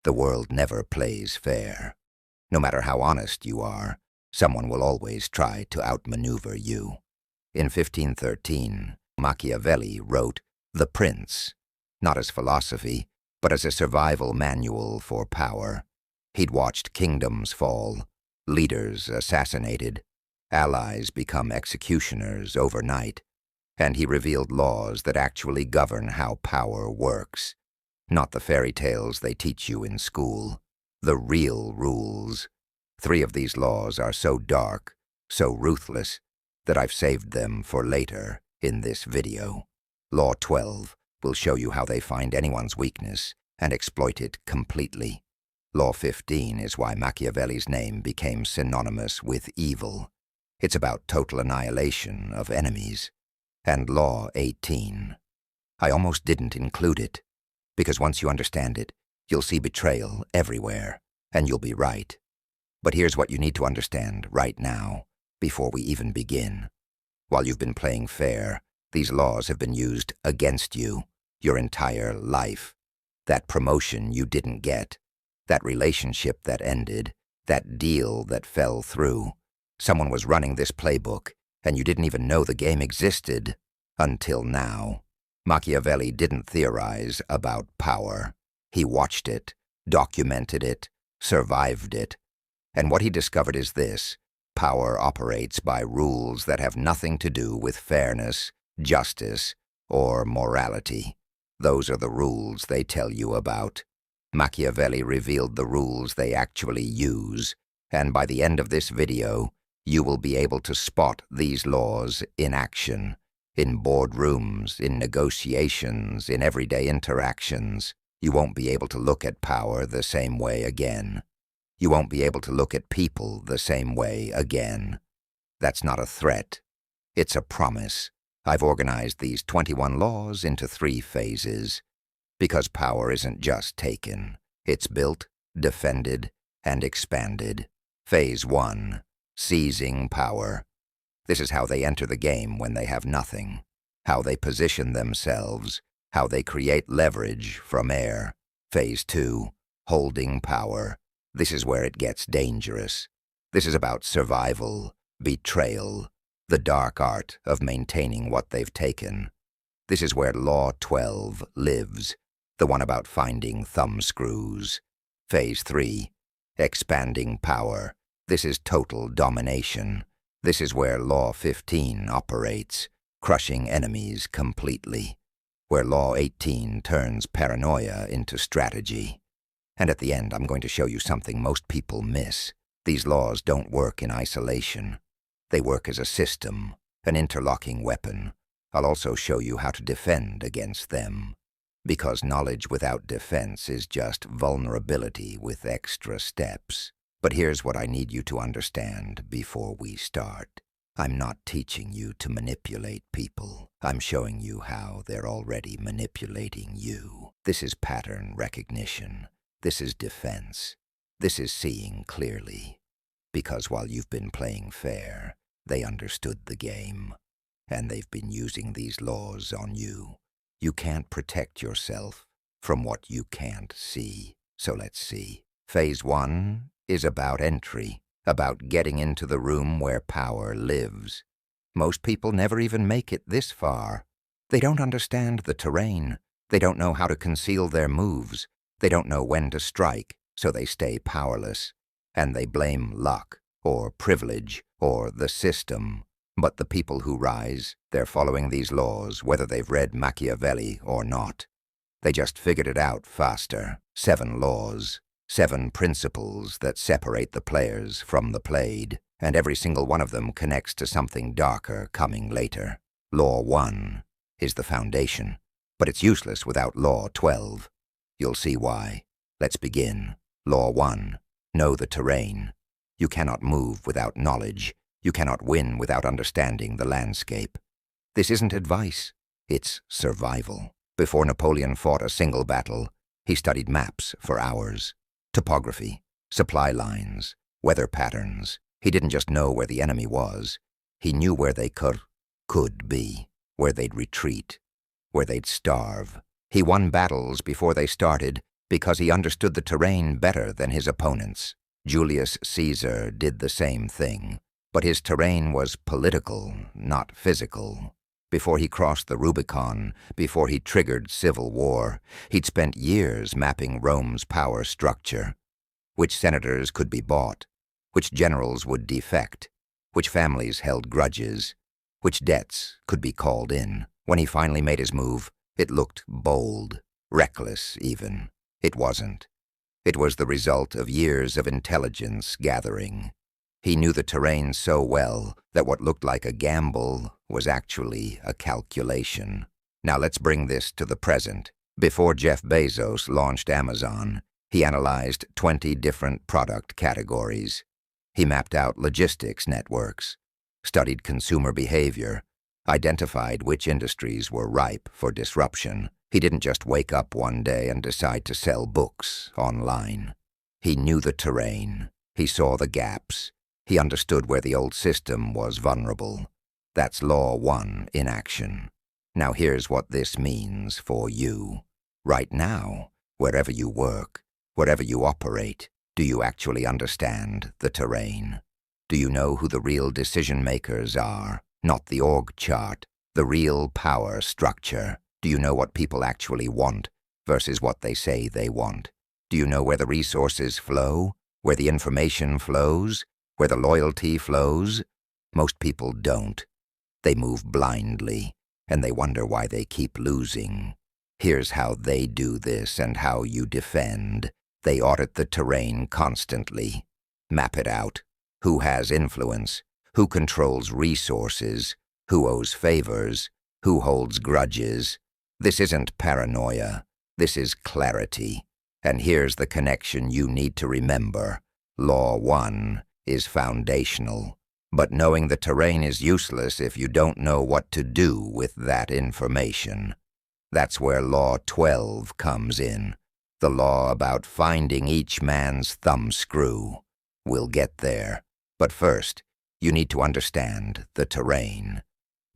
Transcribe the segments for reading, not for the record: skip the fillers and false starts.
The world never plays fair. No matter how honest you are, someone will always try to outmaneuver you. In 1513, Machiavelli wrote The Prince, not as philosophy, but as a survival manual for power. He'd watched kingdoms fall, leaders assassinated, allies become executioners overnight, and he revealed laws that actually govern how power works. Not the fairy tales they teach you in school, the real rules. 3 of these laws are so dark, so ruthless, that I've saved them for later in this video. Law 12 will show you how they find anyone's weakness and exploit it completely. Law 15 is why Machiavelli's name became synonymous with evil. It's about total annihilation of enemies. And Law 18. I almost didn't include it, because once you understand it, you'll see betrayal everywhere, and you'll be right. But here's what you need to understand right now, before we even begin. While you've been playing fair, these laws have been used against you your entire life. That promotion you didn't get, that relationship that ended, that deal that fell through. Someone was running this playbook, and you didn't even know the game existed until now. Machiavelli didn't theorize about power. He watched it, documented it, survived it. And what he discovered is this: power operates by rules that have nothing to do with fairness, justice, or morality. Those are the rules they tell you about. Machiavelli revealed the rules they actually use, and by the end of this video, you will be able to spot these laws in action, in boardrooms, in negotiations, in everyday interactions. You won't be able to look at power the same way again. You won't be able to look at people the same way again. That's not a threat. It's a promise. I've organized these 21 laws into 3 phases, because power isn't just taken. It's built, defended, and expanded. Phase 1. Seizing power. This is how they enter the game when they have nothing, how they position themselves, how they create leverage from air. Phase 2. Holding power. This is where it gets dangerous. This is about survival, betrayal, the dark art of maintaining what they've taken. This is where Law 12 lives, the one about finding thumbscrews. Phase 3. Expanding power. This is total domination. This is where Law 15 operates, crushing enemies completely. Where Law 18 turns paranoia into strategy. And at the end, I'm going to show you something most people miss. These laws don't work in isolation. They work as a system, an interlocking weapon. I'll also show you how to defend against them. Because knowledge without defense is just vulnerability with extra steps. But here's what I need you to understand before we start. I'm not teaching you to manipulate people. I'm showing you how they're already manipulating you. This is pattern recognition. This is defense. This is seeing clearly. Because while you've been playing fair, they understood the game. And they've been using these laws on you. You can't protect yourself from what you can't see. So let's see. Phase 1 is about entry, about getting into the room where power lives. Most people never even make it this far. They don't understand the terrain. They don't know how to conceal their moves. They don't know when to strike, so they stay powerless. And they blame luck, or privilege, or the system. But the people who rise, they're following these laws, whether they've read Machiavelli or not. They just figured it out faster. 7 laws. 7 principles that separate the players from the played, and every single one of them connects to something darker coming later. Law 1 is the foundation, but it's useless without Law 12. You'll see why. Let's begin. Law 1. Know the terrain. You cannot move without knowledge. You cannot win without understanding the landscape. This isn't advice. It's survival. Before Napoleon fought a single battle, he studied maps for hours. Topography, supply lines, weather patterns. He didn't just know where the enemy was. He knew where they could be, where they'd retreat, where they'd starve. He won battles before they started Because he understood the terrain better than his opponents. Julius Caesar did the same thing, but his terrain was political, not physical. Before he crossed the Rubicon, before he triggered civil war, he'd spent years mapping Rome's power structure. Which senators could be bought, which generals would defect, which families held grudges, which debts could be called in. When he finally made his move, it looked bold, reckless even. It wasn't. It was the result of years of intelligence gathering. He knew the terrain so well that what looked like a gamble was actually a calculation. Now let's bring this to the present. Before Jeff Bezos launched Amazon, he analyzed 20 different product categories. He mapped out logistics networks, studied consumer behavior, identified which industries were ripe for disruption. He didn't just wake up one day and decide to sell books online. He knew the terrain. He saw the gaps. He understood where the old system was vulnerable. That's Law 1 in action. Now here's what this means for you. Right now, wherever you work, wherever you operate, do you actually understand the terrain? Do you know who the real decision-makers are? Not the org chart, the real power structure. Do you know what people actually want versus what they say they want? Do you know where the resources flow, where the information flows, where the loyalty flows? Most people don't. They move blindly, and they wonder why they keep losing. Here's how they do this and how you defend. They audit the terrain constantly. Map it out. Who has influence? Who controls resources? Who owes favors? Who holds grudges? This isn't paranoia. This is clarity. And here's the connection you need to remember. Law 1 is foundational. But knowing the terrain is useless if you don't know what to do with that information. That's where Law 12 comes in. The law about finding each man's thumbscrew. We'll get there. But first, you need to understand the terrain.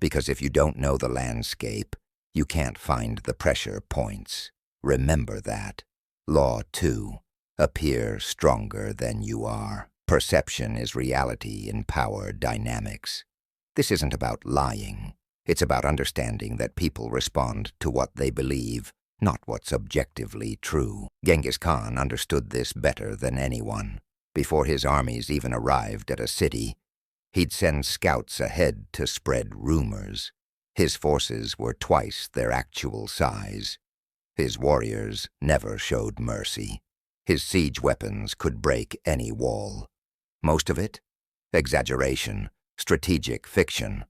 Because if you don't know the landscape, you can't find the pressure points. Remember that. Law 2. Appear stronger than you are. Perception is reality in power dynamics. This isn't about lying. It's about understanding that people respond to what they believe, not what's objectively true. Genghis Khan understood this better than anyone. Before his armies even arrived at a city, he'd send scouts ahead to spread rumors. His forces were twice their actual size. His warriors never showed mercy. His siege weapons could break any wall. Most of it? Exaggeration, strategic fiction.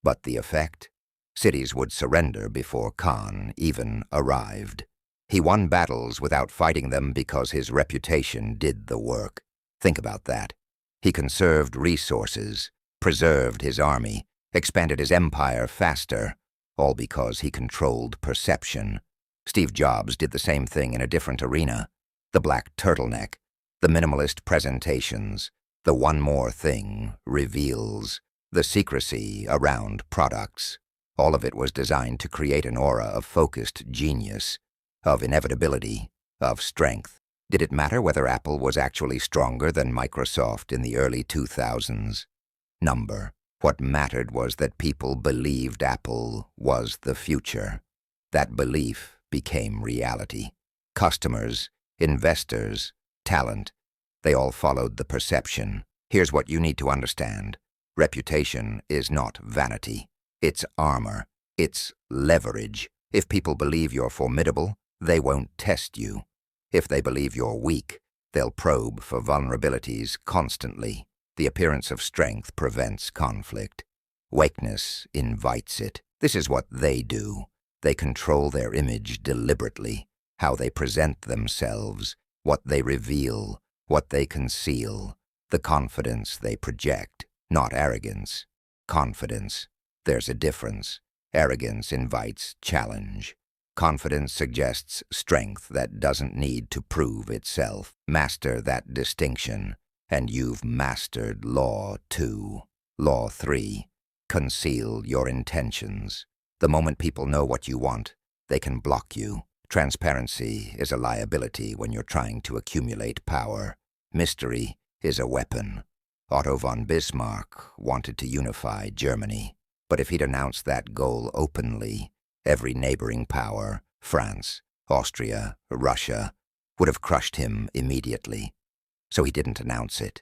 But the effect? Cities would surrender before Khan even arrived. He won battles without fighting them because his reputation did the work. Think about that. He conserved resources, preserved his army, expanded his empire faster, all because he controlled perception. Steve Jobs did the same thing in a different arena. The black turtleneck, the minimalist presentations, the one more thing reveals, the secrecy around products. All of it was designed to create an aura of focused genius, of inevitability, of strength. Did it matter whether Apple was actually stronger than Microsoft in the early 2000s? Number. What mattered was that people believed Apple was the future. That belief became reality. Customers, investors, talent, they all followed the perception. Here's what you need to understand. Reputation is not vanity. It's armor. It's leverage. If people believe you're formidable, they won't test you. If they believe you're weak, they'll probe for vulnerabilities constantly. The appearance of strength prevents conflict. Weakness invites it. This is what they do. They control their image deliberately, how they present themselves, what they reveal, what they conceal, the confidence they project, not arrogance. Confidence. There's a difference. Arrogance invites challenge. Confidence suggests strength that doesn't need to prove itself. Master that distinction, and you've mastered Law 2. Law 3. Conceal your intentions. The moment people know what you want, they can block you. Transparency is a liability when you're trying to accumulate power. Mystery is a weapon. Otto von Bismarck wanted to unify Germany, but if he'd announced that goal openly, every neighboring power, France, Austria, Russia, would have crushed him immediately. So he didn't announce it.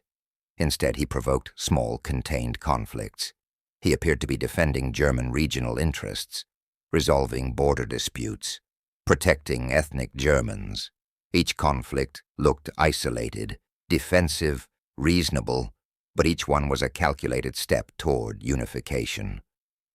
Instead, he provoked small, contained conflicts. He appeared to be defending German regional interests, resolving border disputes, protecting ethnic Germans. Each conflict looked isolated, defensive, reasonable, but each one was a calculated step toward unification.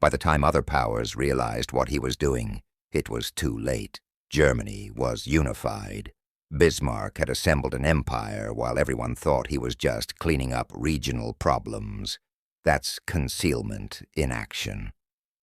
By the time other powers realized what he was doing, it was too late. Germany was unified. Bismarck had assembled an empire while everyone thought he was just cleaning up regional problems. That's concealment in action.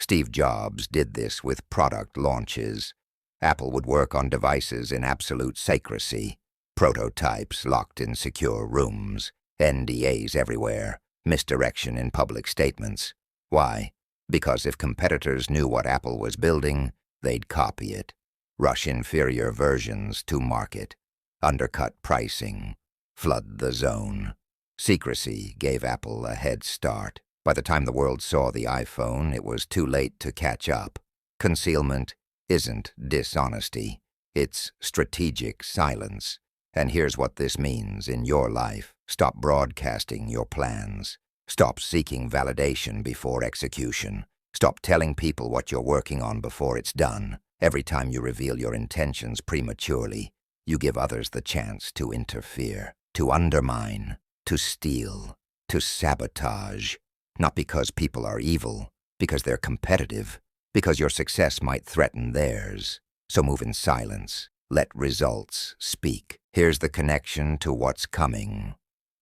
Steve Jobs did this with product launches. Apple would work on devices in absolute secrecy, prototypes locked in secure rooms, NDAs everywhere, misdirection in public statements. Why? Because if competitors knew what Apple was building, they'd copy it, rush inferior versions to market, undercut pricing, flood the zone. Secrecy gave Apple a head start. By the time the world saw the iPhone, it was too late to catch up. Concealment isn't dishonesty. It's strategic silence. And here's what this means in your life. Stop broadcasting your plans. Stop seeking validation before execution. Stop telling people what you're working on before it's done. Every time you reveal your intentions prematurely, you give others the chance to interfere, to undermine, to steal, to sabotage. Not because people are evil, because they're competitive, because your success might threaten theirs. So move in silence. Let results speak. Here's the connection to what's coming.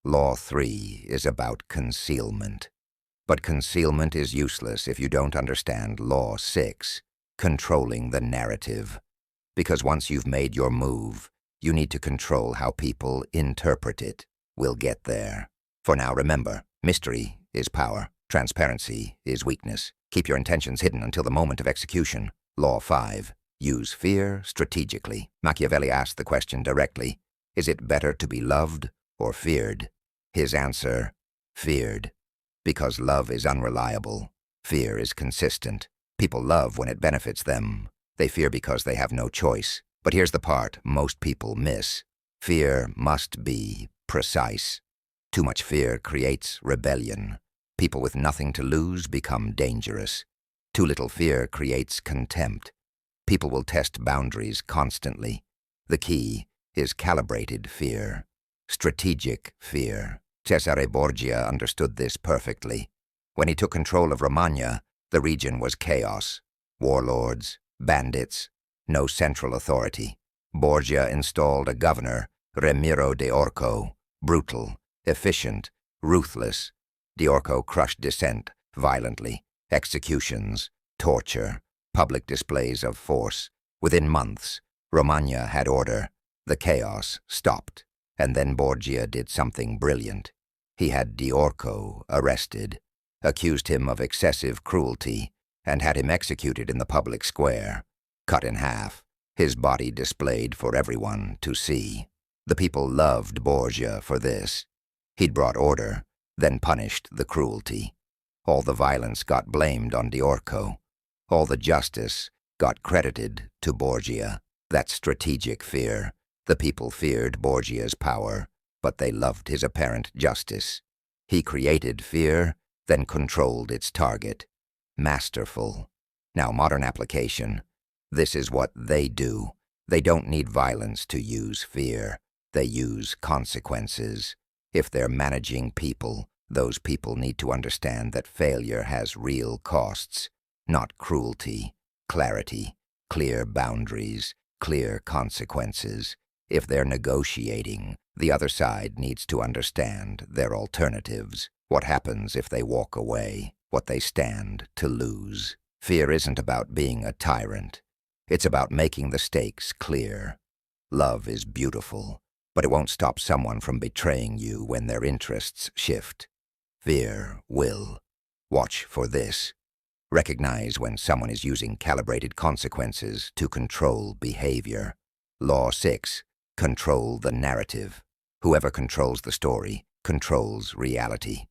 Law 3 is about concealment. But concealment is useless if you don't understand Law 6, controlling the narrative. Because once you've made your move, you need to control how people interpret it. We'll get there. For now, remember, mystery is power. Transparency is weakness. Keep your intentions hidden until the moment of execution. Law 5. Use fear strategically. Machiavelli asked the question directly, is it better to be loved or feared? His answer, feared. Because love is unreliable. Fear is consistent. People love when it benefits them. They fear because they have no choice. But here's the part most people miss. Fear must be precise. Too much fear creates rebellion. People with nothing to lose become dangerous. Too little fear creates contempt. People will test boundaries constantly. The key is calibrated fear, strategic fear. Cesare Borgia understood this perfectly. When he took control of Romagna, the region was chaos. Warlords, bandits, no central authority. Borgia installed a governor, Ramiro de Orco, brutal, efficient, ruthless. De Orco crushed dissent violently, executions, torture, public displays of force. Within months, Romagna had order. The chaos stopped, and then Borgia did something brilliant. He had De Orco arrested, accused him of excessive cruelty, and had him executed in the public square, cut in half, his body displayed for everyone to see. The people loved Borgia for this. He'd brought order, then punished the cruelty. All the violence got blamed on De Orco. All the justice got credited to Borgia. That's strategic fear. The people feared Borgia's power, but they loved his apparent justice. He created fear, then controlled its target. Masterful. Now, modern application. This is what they do. They don't need violence to use fear. They use consequences. If they're managing people, those people need to understand that failure has real costs, not cruelty, clarity, clear boundaries, clear consequences. If they're negotiating, the other side needs to understand their alternatives, what happens if they walk away, what they stand to lose. Fear isn't about being a tyrant. It's about making the stakes clear. Love is beautiful, but it won't stop someone from betraying you when their interests shift. Fear will. Watch for this. Recognize when someone is using calibrated consequences to control behavior. Law 6. Control the narrative. Whoever controls the story controls reality.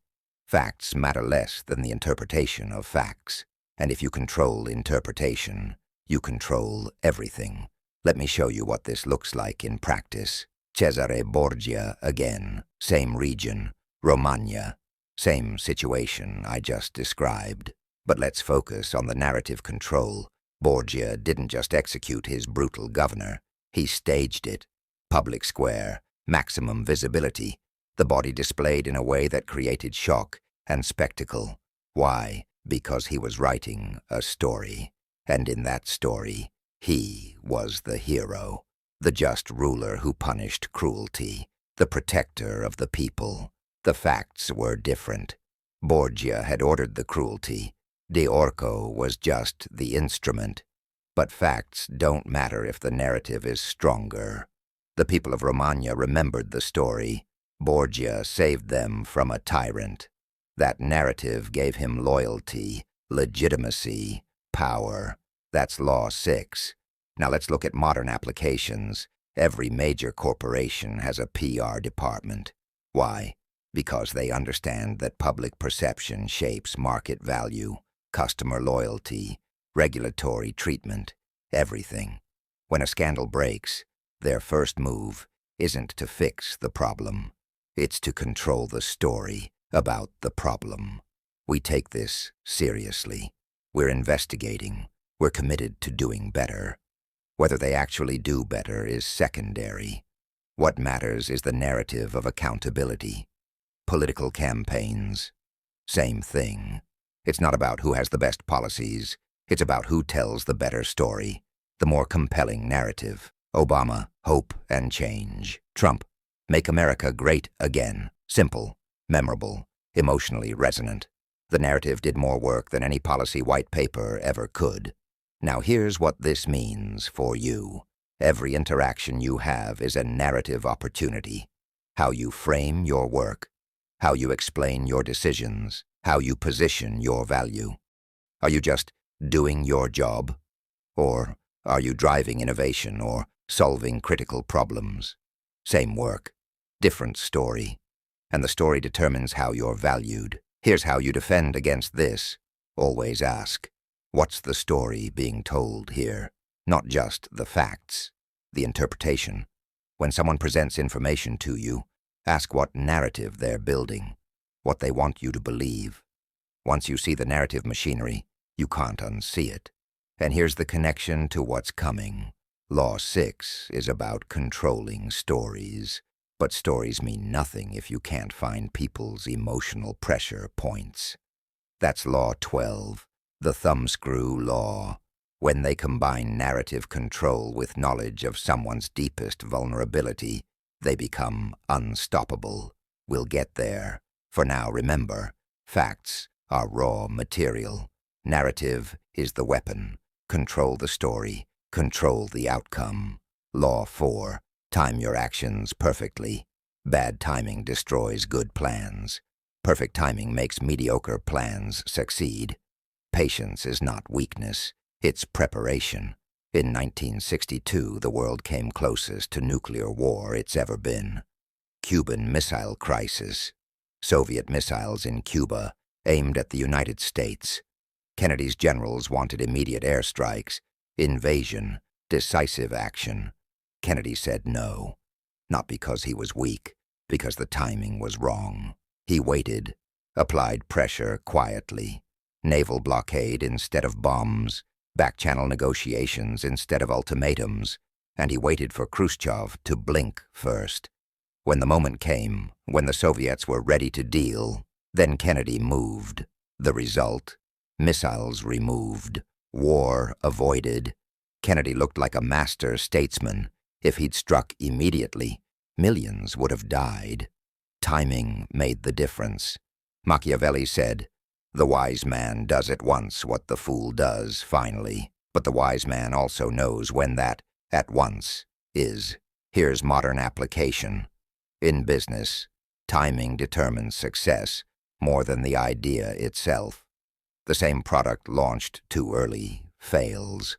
Facts matter less than the interpretation of facts. And if you control interpretation, you control everything. Let me show you what this looks like in practice. Cesare Borgia again. Same region. Romagna. Same situation I just described. But let's focus on the narrative control. Borgia didn't just execute his brutal governor. He staged it. Public square. Maximum visibility. The body displayed in a way that created shock and spectacle. Why? Because he was writing a story. And in that story, he was the hero. The just ruler who punished cruelty. The protector of the people. The facts were different. Borgia had ordered the cruelty. De Orco was just the instrument. But facts don't matter if the narrative is stronger. The people of Romagna remembered the story. Borgia saved them from a tyrant. That narrative gave him loyalty, legitimacy, power. That's Law 6. Now let's look at modern applications. Every major corporation has a PR department. Why? Because they understand that public perception shapes market value, customer loyalty, regulatory treatment, everything. When a scandal breaks, their first move isn't to fix the problem. It's to control the story about the problem. We take this seriously. We're investigating. We're committed to doing better. Whether they actually do better is secondary. What matters is the narrative of accountability. Political campaigns. Same thing. It's not about who has the best policies. It's about who tells the better story, the more compelling narrative. Obama, hope and change. Trump, make America great again. Simple, memorable, emotionally resonant. The narrative did more work than any policy white paper ever could. Now here's what this means for you. Every interaction you have is a narrative opportunity. How you frame your work, how you explain your decisions, how you position your value. Are you just doing your job? Or are you driving innovation or solving critical problems? Same work, different story. And the story determines how you're valued. Here's how you defend against this. Always ask, what's the story being told here? Not just the facts, the interpretation. When someone presents information to you, ask what narrative they're building, what they want you to believe. Once you see the narrative machinery, you can't unsee it. And here's the connection to what's coming. Law 6 is about controlling stories. But stories mean nothing if you can't find people's emotional pressure points. That's Law 12, the thumbscrew law. When they combine narrative control with knowledge of someone's deepest vulnerability, they become unstoppable. We'll get there. For now, remember, facts are raw material. Narrative is the weapon. Control the story. Control the outcome. Law 4. Time your actions perfectly. Bad timing destroys good plans. Perfect timing makes mediocre plans succeed. Patience is not weakness, it's preparation. In 1962, the world came closest to nuclear war it's ever been. Cuban Missile Crisis. Soviet missiles in Cuba aimed at the United States. Kennedy's generals wanted immediate airstrikes, invasion, decisive action. Kennedy said no, not because he was weak, because the timing was wrong. He waited, applied pressure quietly, naval blockade instead of bombs, back-channel negotiations instead of ultimatums, and he waited for Khrushchev to blink first. When the moment came, when the Soviets were ready to deal, then Kennedy moved. The result? Missiles removed, war avoided. Kennedy looked like a master statesman. If he'd struck immediately, millions would have died. Timing made the difference. Machiavelli said, "The wise man does at once what the fool does finally, but the wise man also knows when that at once is." Here's modern application. In business, timing determines success more than the idea itself. The same product launched too early fails.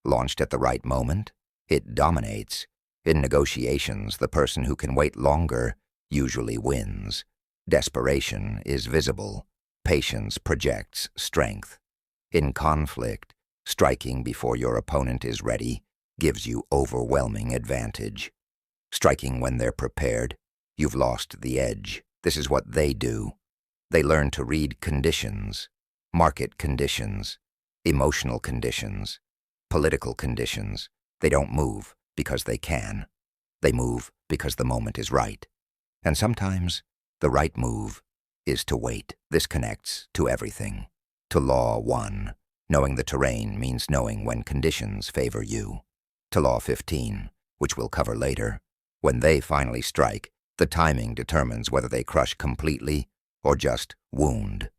Launched at the right moment, it dominates. In negotiations, the person who can wait longer usually wins. Desperation is visible. Patience projects strength. In conflict, striking before your opponent is ready gives you overwhelming advantage. Striking when they're prepared, you've lost the edge. This is what they do. They learn to read conditions, market conditions, emotional conditions, political conditions. They don't move because they can. They move because the moment is right. And sometimes the right move is to wait. This connects to everything. To Law 1, knowing the terrain means knowing when conditions favor you. To Law 15, which we'll cover later, when they finally strike, the timing determines whether they crush completely or just wound.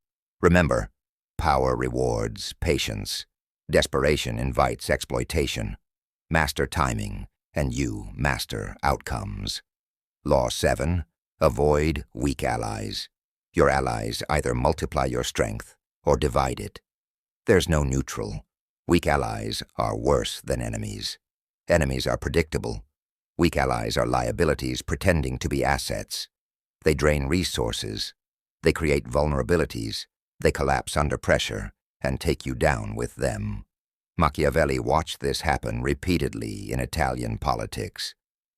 Remember, power rewards patience. Desperation invites exploitation. Master timing, and you master outcomes. Law 7, avoid weak allies. Your allies either multiply your strength or divide it. There's no neutral. Weak allies are worse than enemies. Enemies are predictable. Weak allies are liabilities pretending to be assets. They drain resources. They create vulnerabilities. They collapse under pressure and take you down with them. Machiavelli watched this happen repeatedly in Italian politics.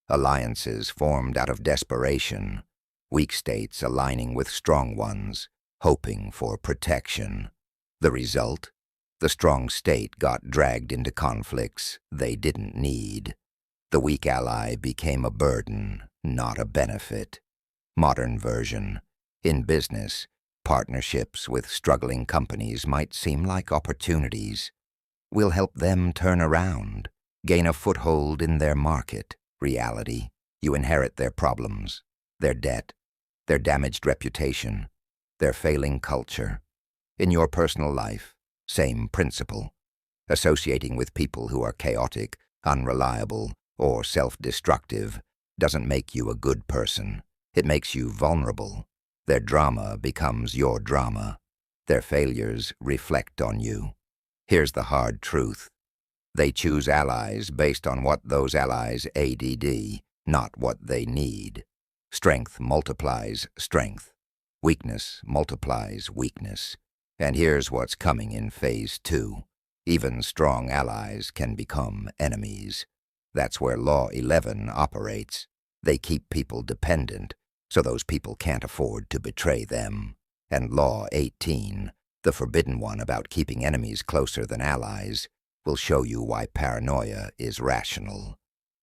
Alliances formed out of desperation. Weak states aligning with strong ones, hoping for protection. The result? The strong state got dragged into conflicts they didn't need. The weak ally became a burden, not a benefit. Modern version. In business, partnerships with struggling companies might seem like opportunities. We'll help them turn around, gain a foothold in their market. Reality, you inherit their problems, their debt, their damaged reputation, their failing culture. In your personal life, same principle. Associating with people who are chaotic, unreliable, or self-destructive doesn't make you a good person. It makes you vulnerable. Their drama becomes your drama. Their failures reflect on you. Here's the hard truth. They choose allies based on what those allies ADD, not what they need. Strength multiplies strength. Weakness multiplies weakness. And here's what's coming in Phase 2. Even strong allies can become enemies. That's where Law 11 operates. They keep people dependent, so those people can't afford to betray them. And Law 18, the forbidden one about keeping enemies closer than allies, will show you why paranoia is rational.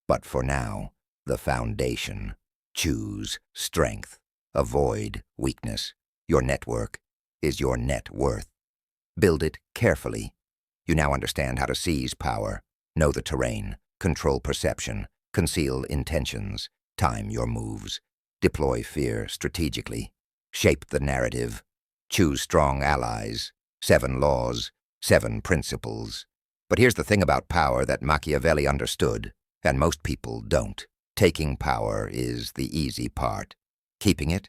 But for now, the foundation. Choose strength. Avoid weakness. Your network is your net worth. Build it carefully. You now understand how to seize power, know the terrain, control perception, conceal intentions, time your moves, deploy fear strategically, shape the narrative, choose strong allies, 7 laws, 7 principles. But here's the thing about power that Machiavelli understood, and most people don't. Taking power is the easy part. Keeping it?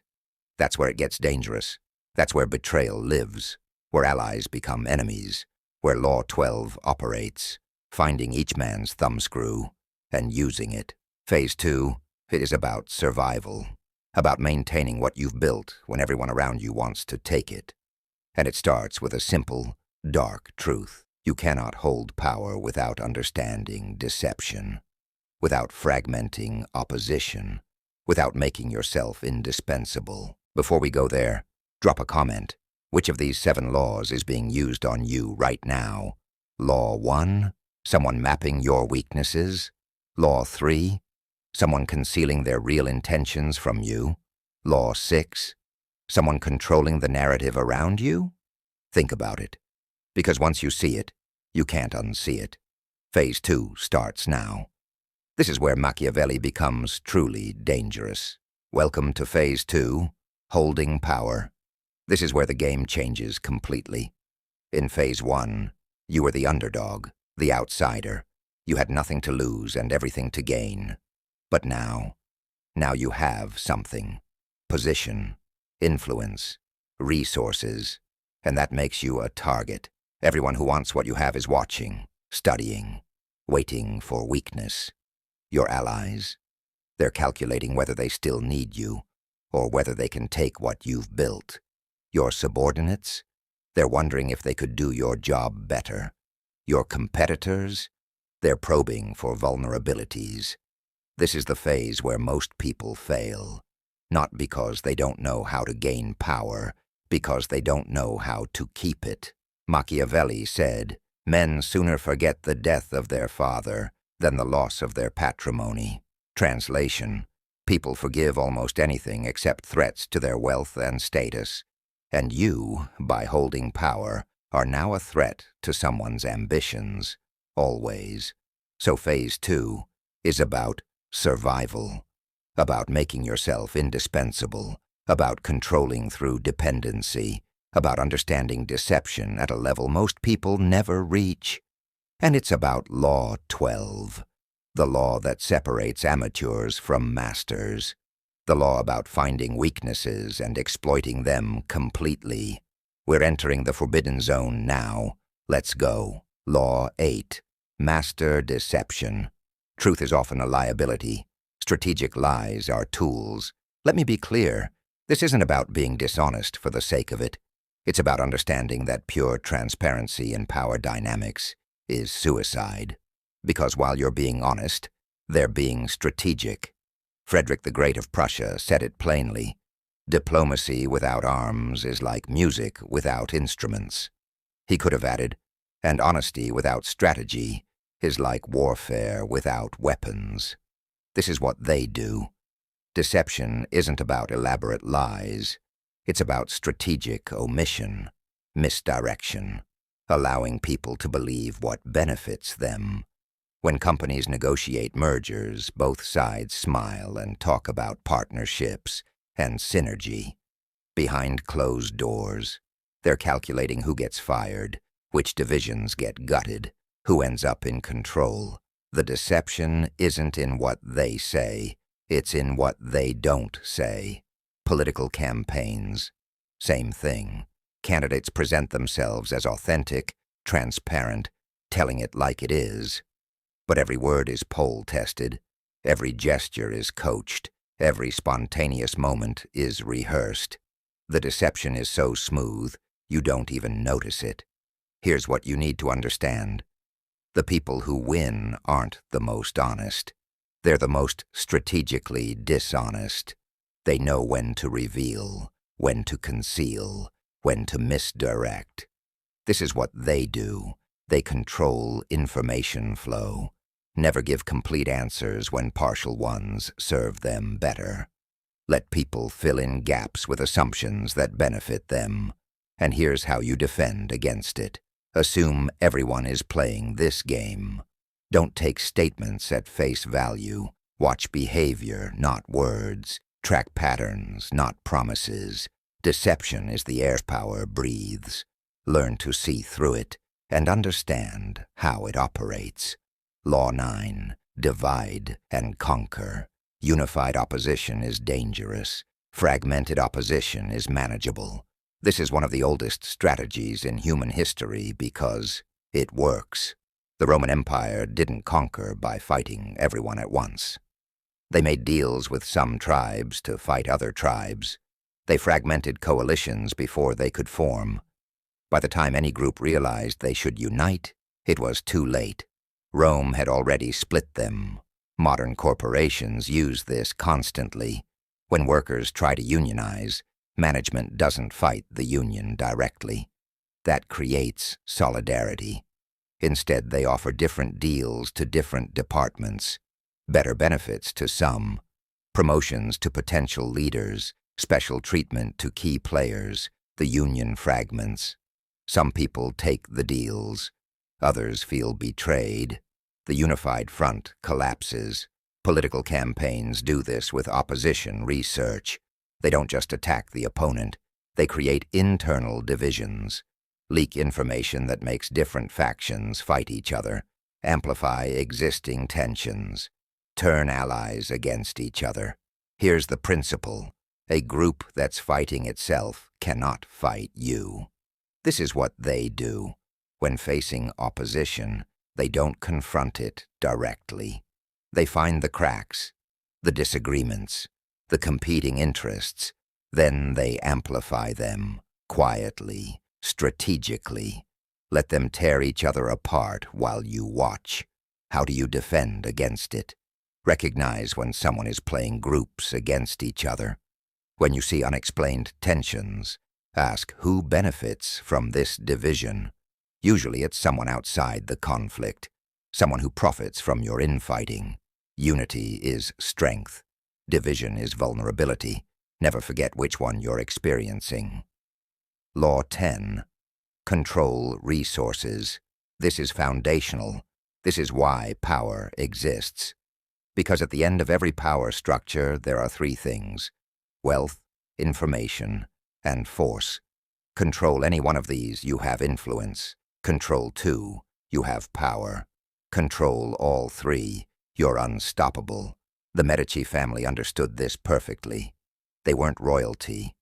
That's where it gets dangerous. That's where betrayal lives, where allies become enemies, where Law 12 operates, finding each man's thumbscrew and using it. Phase 2, it is about survival, about maintaining what you've built when everyone around you wants to take it. And it starts with a simple, dark truth. You cannot hold power without understanding deception, without fragmenting opposition, without making yourself indispensable. Before we go there, drop a comment. Which of these 7 laws is being used on you right now? Law 1, someone mapping your weaknesses. Law 3, someone concealing their real intentions from you. Law 6, someone controlling the narrative around you. Think about it, because once you see it, you can't unsee it. Phase 2 starts now. This is where Machiavelli becomes truly dangerous. Welcome to Phase 2, holding power. This is where the game changes completely. In Phase 1, you were the underdog, the outsider. You had nothing to lose and everything to gain. But now you have something. Position, influence, resources. And that makes you a target. Everyone who wants what you have is watching, studying, waiting for weakness. Your allies? They're calculating whether they still need you, or whether they can take what you've built. Your subordinates? They're wondering if they could do your job better. Your competitors? They're probing for vulnerabilities. This is the phase where most people fail, not because they don't know how to gain power, because they don't know how to keep it. Machiavelli said, "Men sooner forget the death of their father than the loss of their patrimony." Translation: people forgive almost anything except threats to their wealth and status. And you, by holding power, are now a threat to someone's ambitions, always. So phase 2 is about survival, about making yourself indispensable, about controlling through dependency, about understanding deception at a level most people never reach. And it's about Law 12, the law that separates amateurs from masters, the law about finding weaknesses and exploiting them completely. We're entering the forbidden zone now. Let's go. Law 8, Master Deception. Truth is often a liability. Strategic lies are tools. Let me be clear. This isn't about being dishonest for the sake of it. It's about understanding that pure transparency in power dynamics is suicide. Because while you're being honest, they're being strategic. Frederick the Great of Prussia said it plainly. Diplomacy without arms is like music without instruments. He could have added, and honesty without strategy is like warfare without weapons. This is what they do. Deception isn't about elaborate lies. It's about strategic omission, misdirection, allowing people to believe what benefits them. When companies negotiate mergers, both sides smile and talk about partnerships and synergy. Behind closed doors, they're calculating who gets fired, which divisions get gutted, who ends up in control. The deception isn't in what they say, it's in what they don't say. Political campaigns, same thing. Candidates present themselves as authentic, transparent, telling it like it is. But every word is poll-tested, every gesture is coached, every spontaneous moment is rehearsed. The deception is so smooth, you don't even notice it. Here's what you need to understand. The people who win aren't the most honest. They're the most strategically dishonest. They know when to reveal, when to conceal, when to misdirect. This is what they do. They control information flow, never give complete answers when partial ones serve them better. Let people fill in gaps with assumptions that benefit them. And here's how you defend against it. Assume everyone is playing this game. Don't take statements at face value. Watch behavior, not words. Track patterns, not promises. Deception is the air power breathes. Learn to see through it and understand how it operates. Law 9, divide and conquer. Unified opposition is dangerous. Fragmented opposition is manageable. This is one of the oldest strategies in human history because it works. The Roman Empire didn't conquer by fighting everyone at once. They made deals with some tribes to fight other tribes. They fragmented coalitions before they could form. By the time any group realized they should unite, it was too late. Rome had already split them. Modern corporations use this constantly. When workers try to unionize, management doesn't fight the union directly. That creates solidarity. Instead, they offer different deals to different departments, better benefits to some, promotions to potential leaders, special treatment to key players, the union fragments. Some people take the deals, others feel betrayed. The unified front collapses. Political campaigns do this with opposition research. They don't just attack the opponent, they create internal divisions, leak information that makes different factions fight each other, amplify existing tensions, turn allies against each other. Here's the principle. A group that's fighting itself cannot fight you. This is what they do. When facing opposition, they don't confront it directly. They find the cracks, the disagreements, the competing interests. Then they amplify them, quietly, strategically. Let them tear each other apart while you watch. How do you defend against it? Recognize when someone is playing groups against each other. When you see unexplained tensions, ask who benefits from this division. Usually it's someone outside the conflict, someone who profits from your infighting. Unity is strength. Division is vulnerability. Never forget which one you're experiencing. Law 10. Control resources. This is foundational. This is why power exists. Because at the end of every power structure, there are three things: wealth, information, and force. Control any one of these, you have influence. Control two, you have power. Control all three, you're unstoppable. The Medici family understood this perfectly. They weren't royalty.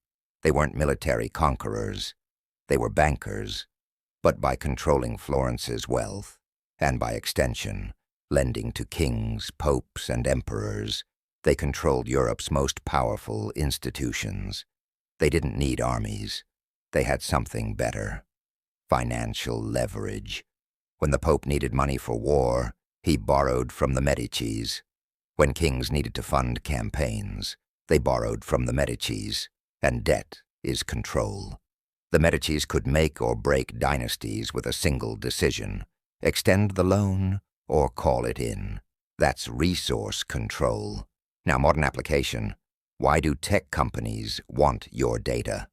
They weren't military conquerors. They were bankers. But by controlling Florence's wealth, and by extension, lending to kings, popes, and emperors, they controlled Europe's most powerful institutions. They didn't need armies. They had something better: financial leverage. When the Pope needed money for war, he borrowed from the Medicis. When kings needed to fund campaigns, they borrowed from the Medicis, and debt is control. The Medicis could make or break dynasties with a single decision: extend the loan or call it in. That's resource control. Now, modern application. Why do tech companies want your data?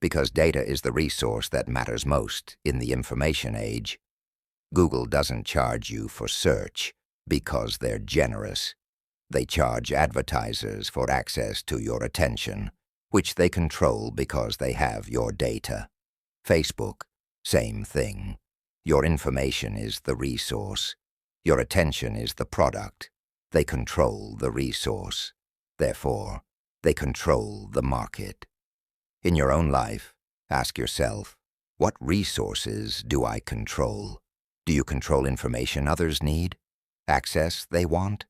Because data is the resource that matters most in the information age. Google doesn't charge you for search because they're generous. They charge advertisers for access to your attention, which they control because they have your data. Facebook, same thing. Your information is the resource. Your attention is the product. They control the resource. Therefore, they control the market. In your own life, ask yourself, what resources do I control? Do you control information others need? Access they want?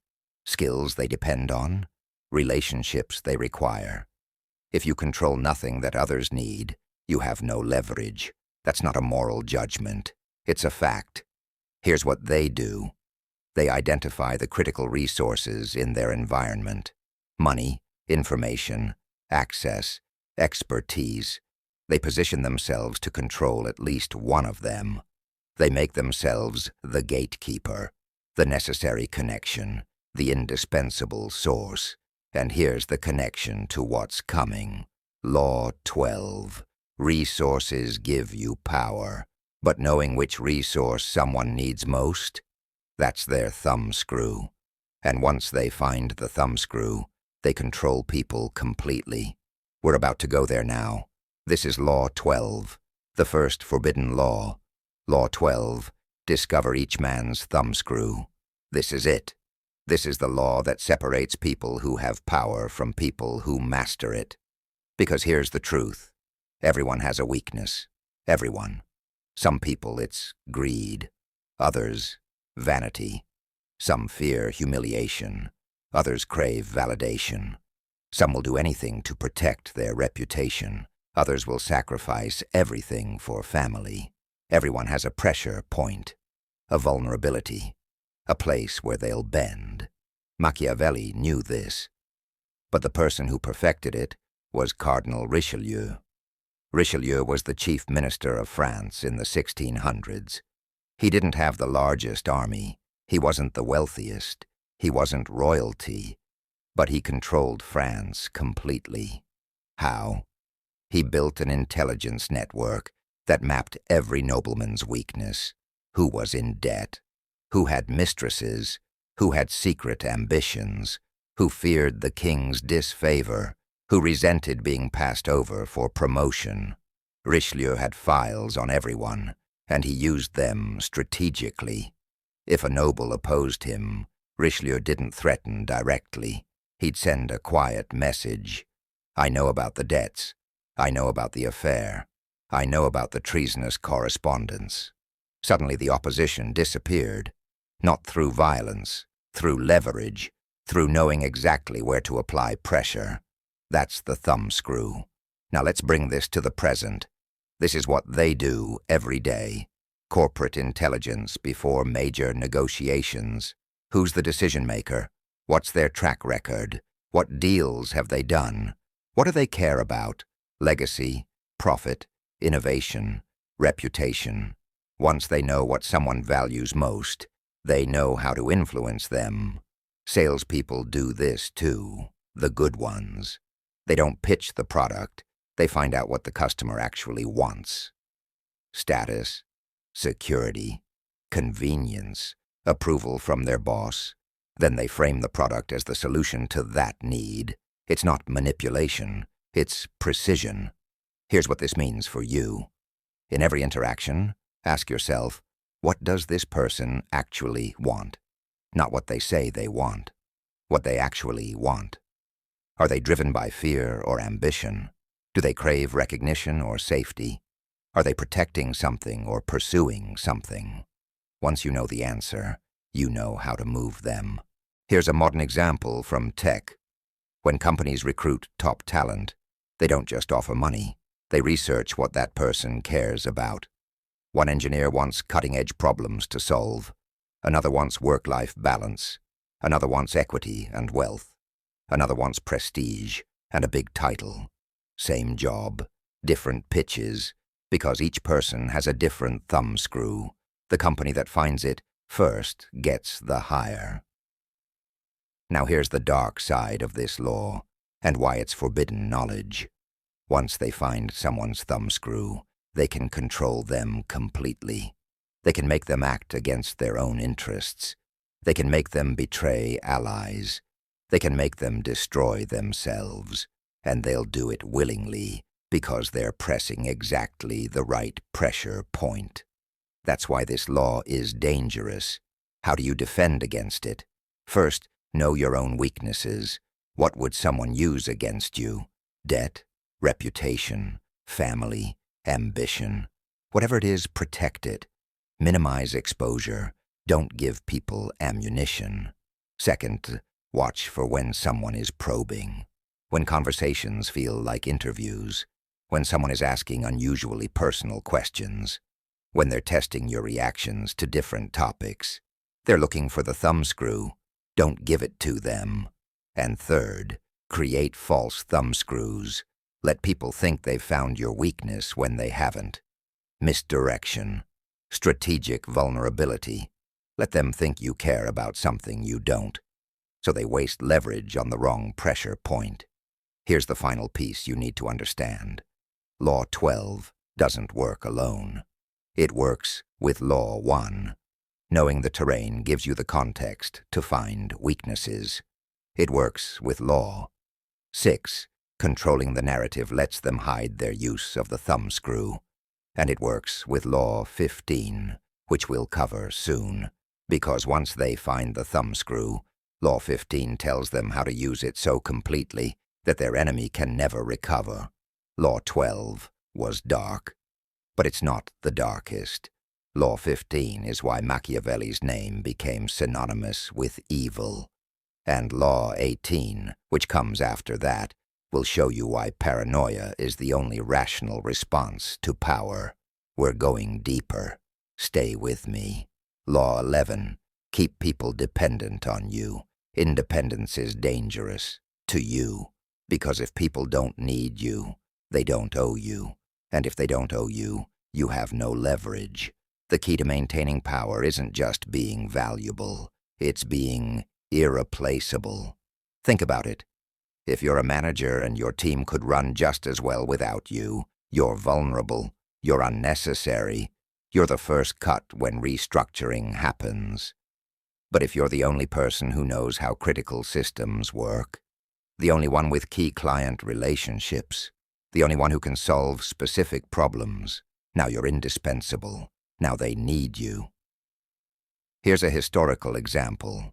Skills they depend on? Relationships they require? If you control nothing that others need, you have no leverage. That's not a moral judgment. It's a fact. Here's what they do. They identify the critical resources in their environment: money, information, access, expertise. They position themselves to control at least one of them. They make themselves the gatekeeper, the necessary connection, the indispensable source. And here's the connection to what's coming. Law 12. Resources give you power, but knowing which resource someone needs most, that's their thumbscrew. And once they find the thumbscrew, they control people completely. We're about to go there now. This is Law 12, the first forbidden law. Law 12. Discover each man's thumbscrew. This is it. This is the law that separates people who have power from people who master it. Because here's the truth. Everyone has a weakness. Everyone. Some people it's greed. Others, vanity. Some fear humiliation. Others crave validation. Some will do anything to protect their reputation. Others will sacrifice everything for family. Everyone has a pressure point, a vulnerability, a place where they'll bend. Machiavelli knew this. But the person who perfected it was Cardinal Richelieu. Richelieu was the chief minister of France in the 1600s. He didn't have the largest army. He wasn't the wealthiest. He wasn't royalty. But he controlled France completely. How? He built an intelligence network that mapped every nobleman's weakness: who was in debt, who had mistresses, who had secret ambitions, who feared the king's disfavor, who resented being passed over for promotion. Richelieu had files on everyone, and he used them strategically. If a noble opposed him, Richelieu didn't threaten directly. He'd send a quiet message: I know about the debts. I know about the affair. I know about the treasonous correspondence. Suddenly the opposition disappeared, not through violence, through leverage, through knowing exactly where to apply pressure. That's the thumbscrew. Now let's bring this to the present. This is what they do every day. Corporate intelligence before major negotiations. Who's the decision maker? What's their track record? What deals have they done? What do they care about? Legacy, profit, innovation, reputation. Once they know what someone values most, they know how to influence them. Salespeople do this too, the good ones. They don't pitch the product, they find out what the customer actually wants. Status, security, convenience, approval from their boss. Then they frame the product as the solution to that need. It's not manipulation, it's precision. Here's what this means for you. In every interaction, ask yourself, what does this person actually want? Not what they say they want, what they actually want. Are they driven by fear or ambition? Do they crave recognition or safety? Are they protecting something or pursuing something? Once you know the answer, you know how to move them. Here's a modern example from tech. When companies recruit top talent, they don't just offer money. They research what that person cares about. One engineer wants cutting-edge problems to solve. Another wants work-life balance. Another wants equity and wealth. Another wants prestige and a big title. Same job, different pitches, because each person has a different thumbscrew. The company that finds it first gets the hire. Now here's the dark side of this law, and why it's forbidden knowledge. Once they find someone's thumbscrew, they can control them completely. They can make them act against their own interests. They can make them betray allies. They can make them destroy themselves. And they'll do it willingly because they're pressing exactly the right pressure point. That's why this law is dangerous. How do you defend against it? First, know your own weaknesses. What would someone use against you? Debt, reputation, family, ambition. Whatever it is, protect it. Minimize exposure. Don't give people ammunition. Second, watch for when someone is probing. When conversations feel like interviews. When someone is asking unusually personal questions. When they're testing your reactions to different topics. They're looking for the thumbscrew. Don't give it to them. And third, create false thumbscrews. Let people think they've found your weakness when they haven't. Misdirection. Strategic vulnerability. Let them think you care about something you don't. So they waste leverage on the wrong pressure point. Here's the final piece you need to understand. Law 12 doesn't work alone. It works with Law 1. Knowing the terrain gives you the context to find weaknesses. It works with Law 6. Controlling the narrative lets them hide their use of the thumbscrew. And it works with Law 15, which we'll cover soon, because once they find the thumbscrew, Law 15 tells them how to use it so completely that their enemy can never recover. Law 12 was dark, but it's not the darkest. Law 15 is why Machiavelli's name became synonymous with evil. And Law 18, which comes after that, will show you why paranoia is the only rational response to power. We're going deeper. Stay with me. Law 11. Keep people dependent on you. Independence is dangerous to you, because if people don't need you, they don't owe you. And if they don't owe you, you have no leverage. The key to maintaining power isn't just being valuable. It's being irreplaceable. Think about it. If you're a manager and your team could run just as well without you, you're vulnerable, you're unnecessary, you're the first cut when restructuring happens. But if you're the only person who knows how critical systems work, the only one with key client relationships, the only one who can solve specific problems, now you're indispensable. Now they need you. Here's a historical example.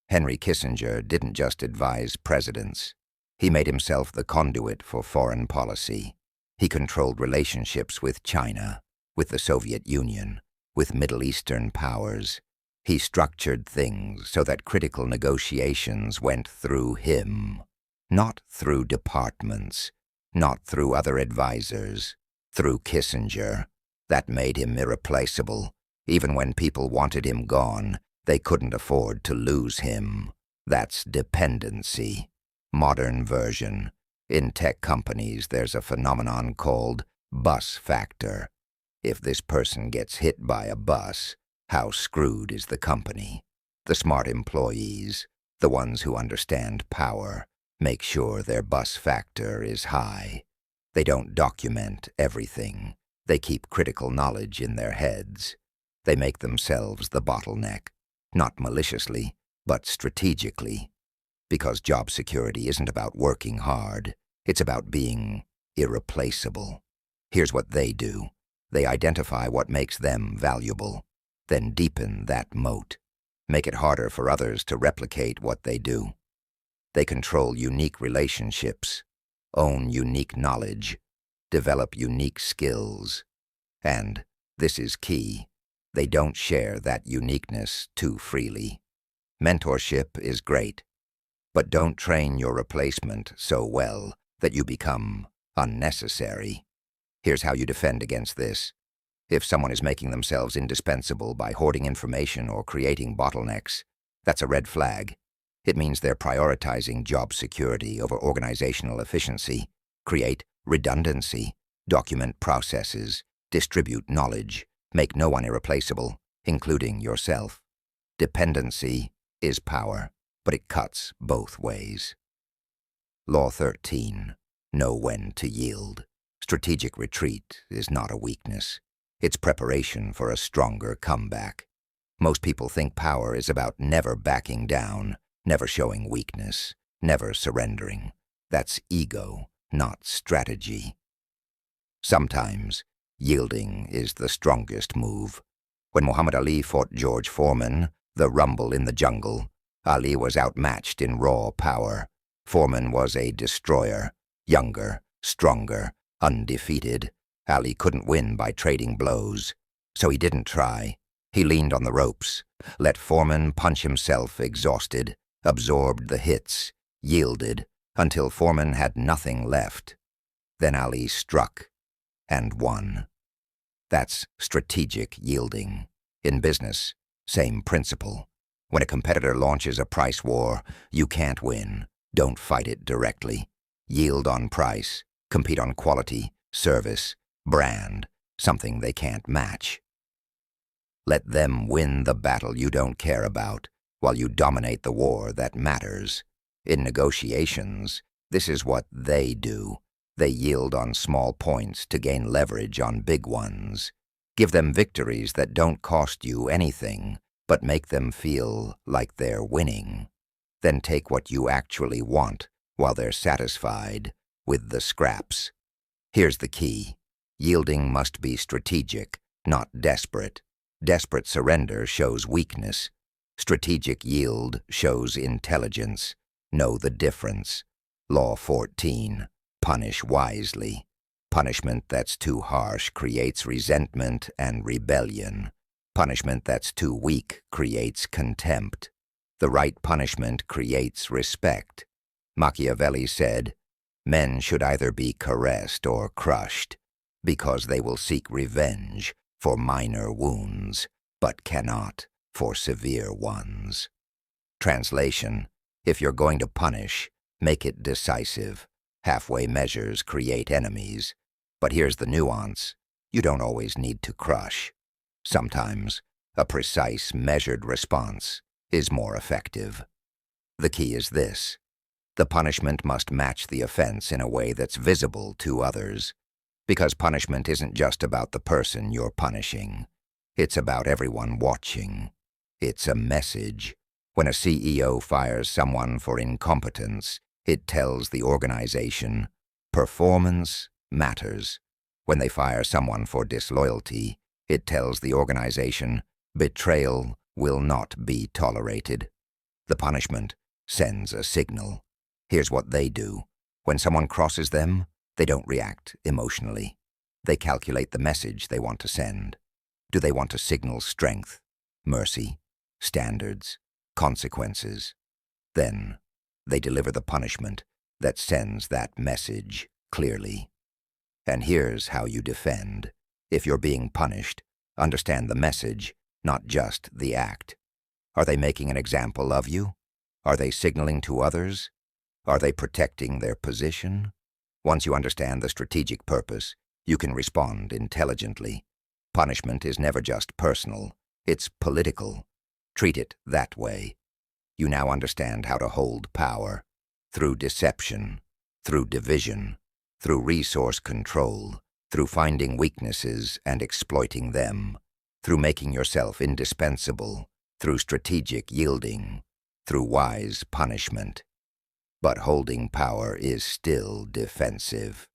Henry Kissinger didn't just advise presidents. He made himself the conduit for foreign policy. He controlled relationships with China, with the Soviet Union, with Middle Eastern powers. He structured things so that critical negotiations went through him, not through departments, not through other advisors, through Kissinger. That made him irreplaceable. Even when people wanted him gone, they couldn't afford to lose him. That's dependency. Modern version. In tech companies, there's a phenomenon called bus factor. If this person gets hit by a bus, how screwed is the company? The smart employees, the ones who understand power, make sure their bus factor is high. They don't document everything. They keep critical knowledge in their heads. They make themselves the bottleneck, not maliciously, but strategically. Because job security isn't about working hard, it's about being irreplaceable. Here's what they do. They identify what makes them valuable, then deepen that moat. Make it harder for others to replicate what they do. They control unique relationships, own unique knowledge, develop unique skills. And, this is key, they don't share that uniqueness too freely. Mentorship is great, but don't train your replacement so well that you become unnecessary. Here's how you defend against this. If someone is making themselves indispensable by hoarding information or creating bottlenecks, that's a red flag. It means they're prioritizing job security over organizational efficiency. Create redundancy, document processes, distribute knowledge, make no one irreplaceable, including yourself. Dependency is power, but it cuts both ways. Law 13. Know when to yield. Strategic retreat is not a weakness. It's preparation for a stronger comeback. Most people think power is about never backing down, never showing weakness, never surrendering. That's ego, not strategy. Sometimes, yielding is the strongest move. When Muhammad Ali fought George Foreman, the rumble in the jungle, Ali was outmatched in raw power. Foreman was a destroyer, younger, stronger, undefeated. Ali couldn't win by trading blows, so he didn't try. He leaned on the ropes, let Foreman punch himself exhausted, absorbed the hits, yielded, until Foreman had nothing left. Then Ali struck, and won. That's strategic yielding. In business, same principle. When a competitor launches a price war, you can't win. Don't fight it directly. Yield on price, compete on quality, service, brand, something they can't match. Let them win the battle you don't care about, while you dominate the war that matters. In negotiations, this is what they do. They yield on small points to gain leverage on big ones. Give them victories that don't cost you anything, but make them feel like they're winning. Then take what you actually want, while they're satisfied with the scraps. Here's the key. Yielding must be strategic, not desperate. Desperate surrender shows weakness. Strategic yield shows intelligence. Know the difference. Law 14. Punish wisely. Punishment that's too harsh creates resentment and rebellion. Punishment that's too weak creates contempt. The right punishment creates respect. Machiavelli said, "Men should either be caressed or crushed, because they will seek revenge for minor wounds, but cannot for severe ones." Translation: if you're going to punish, make it decisive. Halfway measures create enemies. But here's the nuance. You don't always need to crush. Sometimes, a precise, measured response is more effective. The key is this. The punishment must match the offense in a way that's visible to others. Because punishment isn't just about the person you're punishing. It's about everyone watching. It's a message. When a CEO fires someone for incompetence, it tells the organization, performance matters. When they fire someone for disloyalty, it tells the organization, betrayal will not be tolerated. The punishment sends a signal. Here's what they do. When someone crosses them, They don't react emotionally. They calculate the message they want to send. Do they want to signal strength, mercy, standards, consequences? Then they deliver the punishment that sends that message clearly. And here's how you defend. If you're being punished, understand the message, not just the act. Are they making an example of you? Are they signaling to others? Are they protecting their position? Once you understand the strategic purpose, you can respond intelligently. Punishment is never just personal, it's political. Treat it that way. You now understand how to hold power through deception, through division, through resource control, through finding weaknesses and exploiting them, through making yourself indispensable, through strategic yielding, through wise punishment. But holding power is still defensive.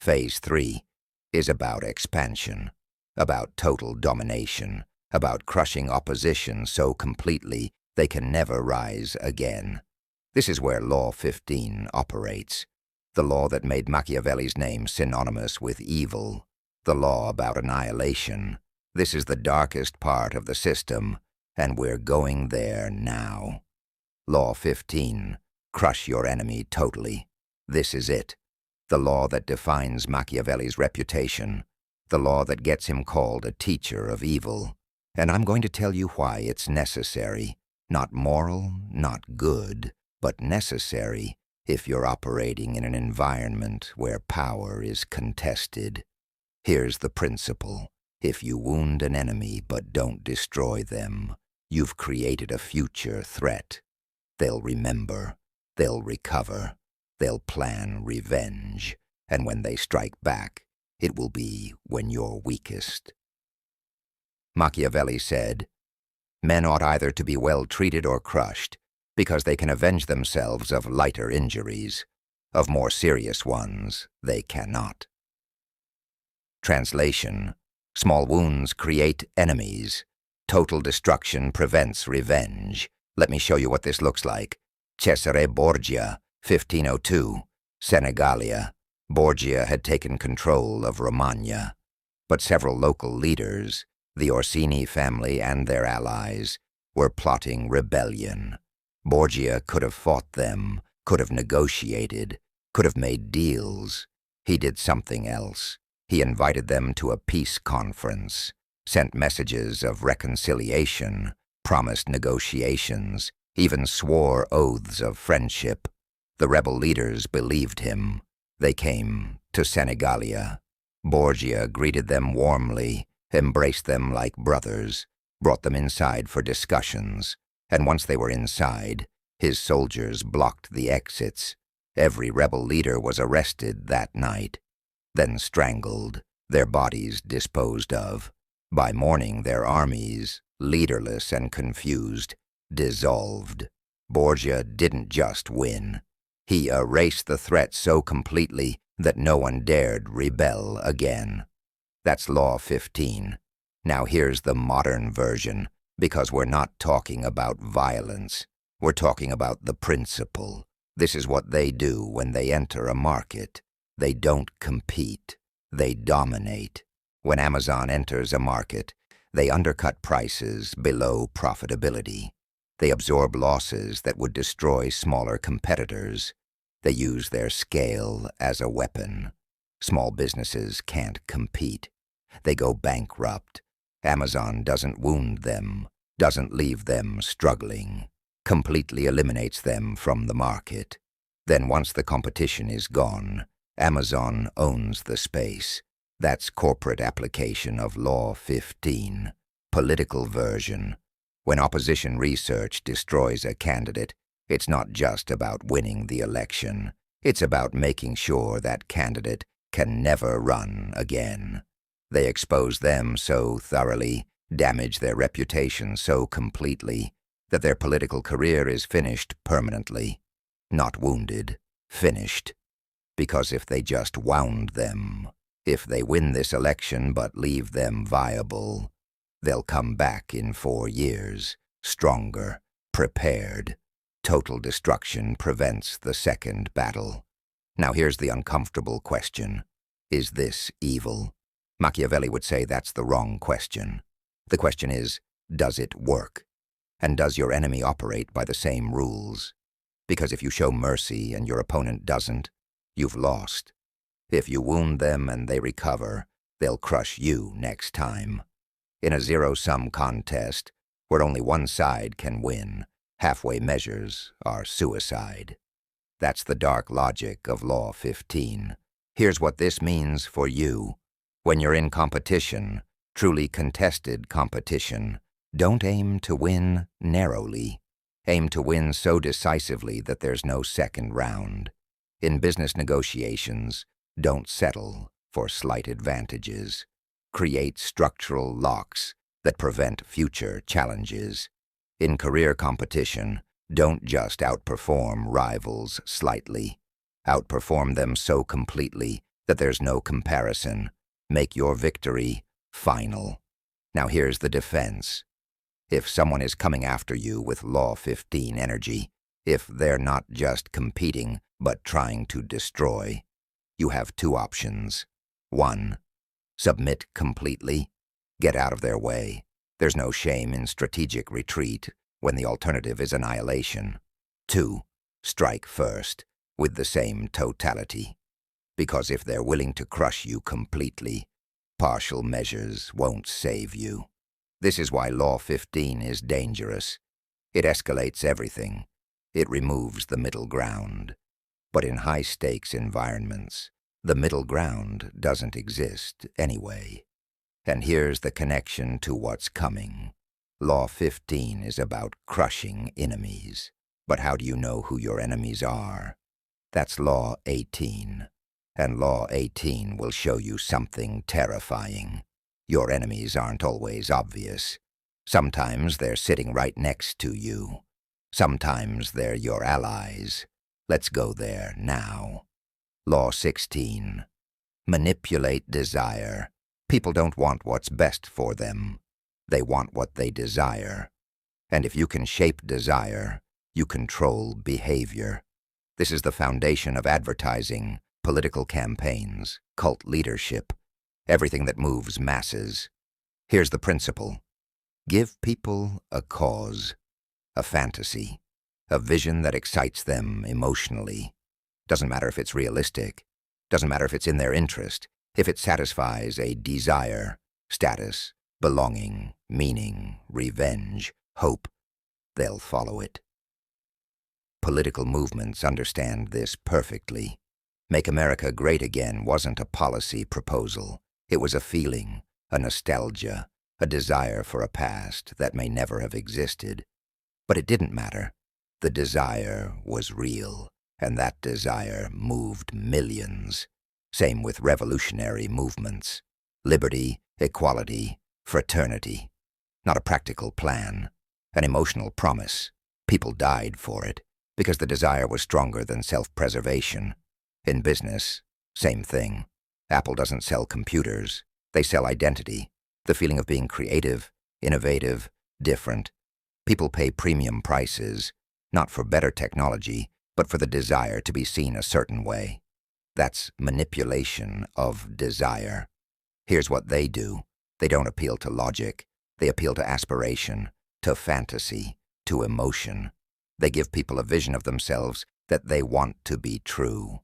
Phase 3 is about expansion, about total domination, about crushing opposition so completely they can never rise again. This is where Law 15 operates, the law that made Machiavelli's name synonymous with evil, the law about annihilation. This is the darkest part of the system, and we're going there now. Law 15. Crush your enemy totally. This is it. The law that defines Machiavelli's reputation. The law that gets him called a teacher of evil. And I'm going to tell you why it's necessary. Not moral, not good, but necessary if you're operating in an environment where power is contested. Here's the principle. If you wound an enemy but don't destroy them, you've created a future threat. They'll remember. They'll recover, they'll plan revenge, and when they strike back, it will be when you're weakest. Machiavelli said, "Men ought either to be well treated or crushed, because they can avenge themselves of lighter injuries. Of more serious ones, they cannot." Translation: small wounds create enemies. Total destruction prevents revenge. Let me show you what this looks like. Cesare Borgia, 1502, Senegalia. Borgia had taken control of Romagna, but several local leaders, the Orsini family and their allies, were plotting rebellion. Borgia could have fought them, could have negotiated, could have made deals. He did something else. He invited them to a peace conference, sent messages of reconciliation, promised negotiations, even swore oaths of friendship. The rebel leaders believed him. They came to Senegalia. Borgia greeted them warmly, embraced them like brothers, brought them inside for discussions, and once they were inside, his soldiers blocked the exits. Every rebel leader was arrested that night, then strangled, their bodies disposed of. By morning, their armies, leaderless and confused, dissolved. Borgia didn't just win. He erased the threat so completely that no one dared rebel again. That's Law 15. Now here's the modern version, because we're not talking about violence. We're talking about the principle. This is what they do when they enter a market. They don't compete. They dominate. When Amazon enters a market, they undercut prices below profitability. They absorb losses that would destroy smaller competitors. They use their scale as a weapon. Small businesses can't compete. They go bankrupt. Amazon doesn't wound them, doesn't leave them struggling, completely eliminates them from the market. Then once the competition is gone, Amazon owns the space. That's corporate application of Law 15, political version. When opposition research destroys a candidate, it's not just about winning the election. It's about making sure that candidate can never run again. They expose them so thoroughly, damage their reputation so completely, that their political career is finished permanently. Not wounded, finished. Because if they just wound them, if they win this election but leave them viable, they'll come back in 4 years, stronger, prepared. Total destruction prevents the second battle. Now here's the uncomfortable question. Is this evil? Machiavelli would say that's the wrong question. The question is, does it work? And does your enemy operate by the same rules? Because if you show mercy and your opponent doesn't, you've lost. If you wound them and they recover, they'll crush you next time. In a zero-sum contest, where only one side can win, halfway measures are suicide. That's the dark logic of Law 15. Here's what this means for you. When you're in competition, truly contested competition, don't aim to win narrowly. Aim to win so decisively that there's no second round. In business negotiations, don't settle for slight advantages. Create structural locks that prevent future challenges. In career competition, don't just outperform rivals slightly. Outperform them so completely that there's no comparison. Make your victory final. Now here's the defense. If someone is coming after you with Law 15 energy, if they're not just competing but trying to destroy, you have two options. 1. Submit completely. Get out of their way. There's no shame in strategic retreat when the alternative is annihilation. 2. Strike first, with the same totality. Because if they're willing to crush you completely, partial measures won't save you. This is why Law 15 is dangerous. It escalates everything. It removes the middle ground. But in high-stakes environments, the middle ground doesn't exist anyway. And here's the connection to what's coming. Law 15 is about crushing enemies. But how do you know who your enemies are? That's Law 18. And Law 18 will show you something terrifying. Your enemies aren't always obvious. Sometimes they're sitting right next to you. Sometimes they're your allies. Let's go there now. Law 16. Manipulate desire. People don't want what's best for them. They want what they desire. And if you can shape desire, you control behavior. This is the foundation of advertising, political campaigns, cult leadership, everything that moves masses. Here's the principle. Give people a cause, a fantasy, a vision that excites them emotionally. Doesn't matter if it's realistic. Doesn't matter if it's in their interest. If it satisfies a desire, status, belonging, meaning, revenge, hope, they'll follow it. Political movements understand this perfectly. Make America Great Again wasn't a policy proposal. It was a feeling, a nostalgia, a desire for a past that may never have existed. But it didn't matter. The desire was real, and that desire moved millions. Same with revolutionary movements. Liberty, equality, fraternity. Not a practical plan, an emotional promise. People died for it, because the desire was stronger than self-preservation. In business, same thing. Apple doesn't sell computers. They sell identity, the feeling of being creative, innovative, different. People pay premium prices, not for better technology, but for the desire to be seen a certain way. That's manipulation of desire. Here's what they do. They don't appeal to logic. They appeal to aspiration, to fantasy, to emotion. They give people a vision of themselves that they want to be true.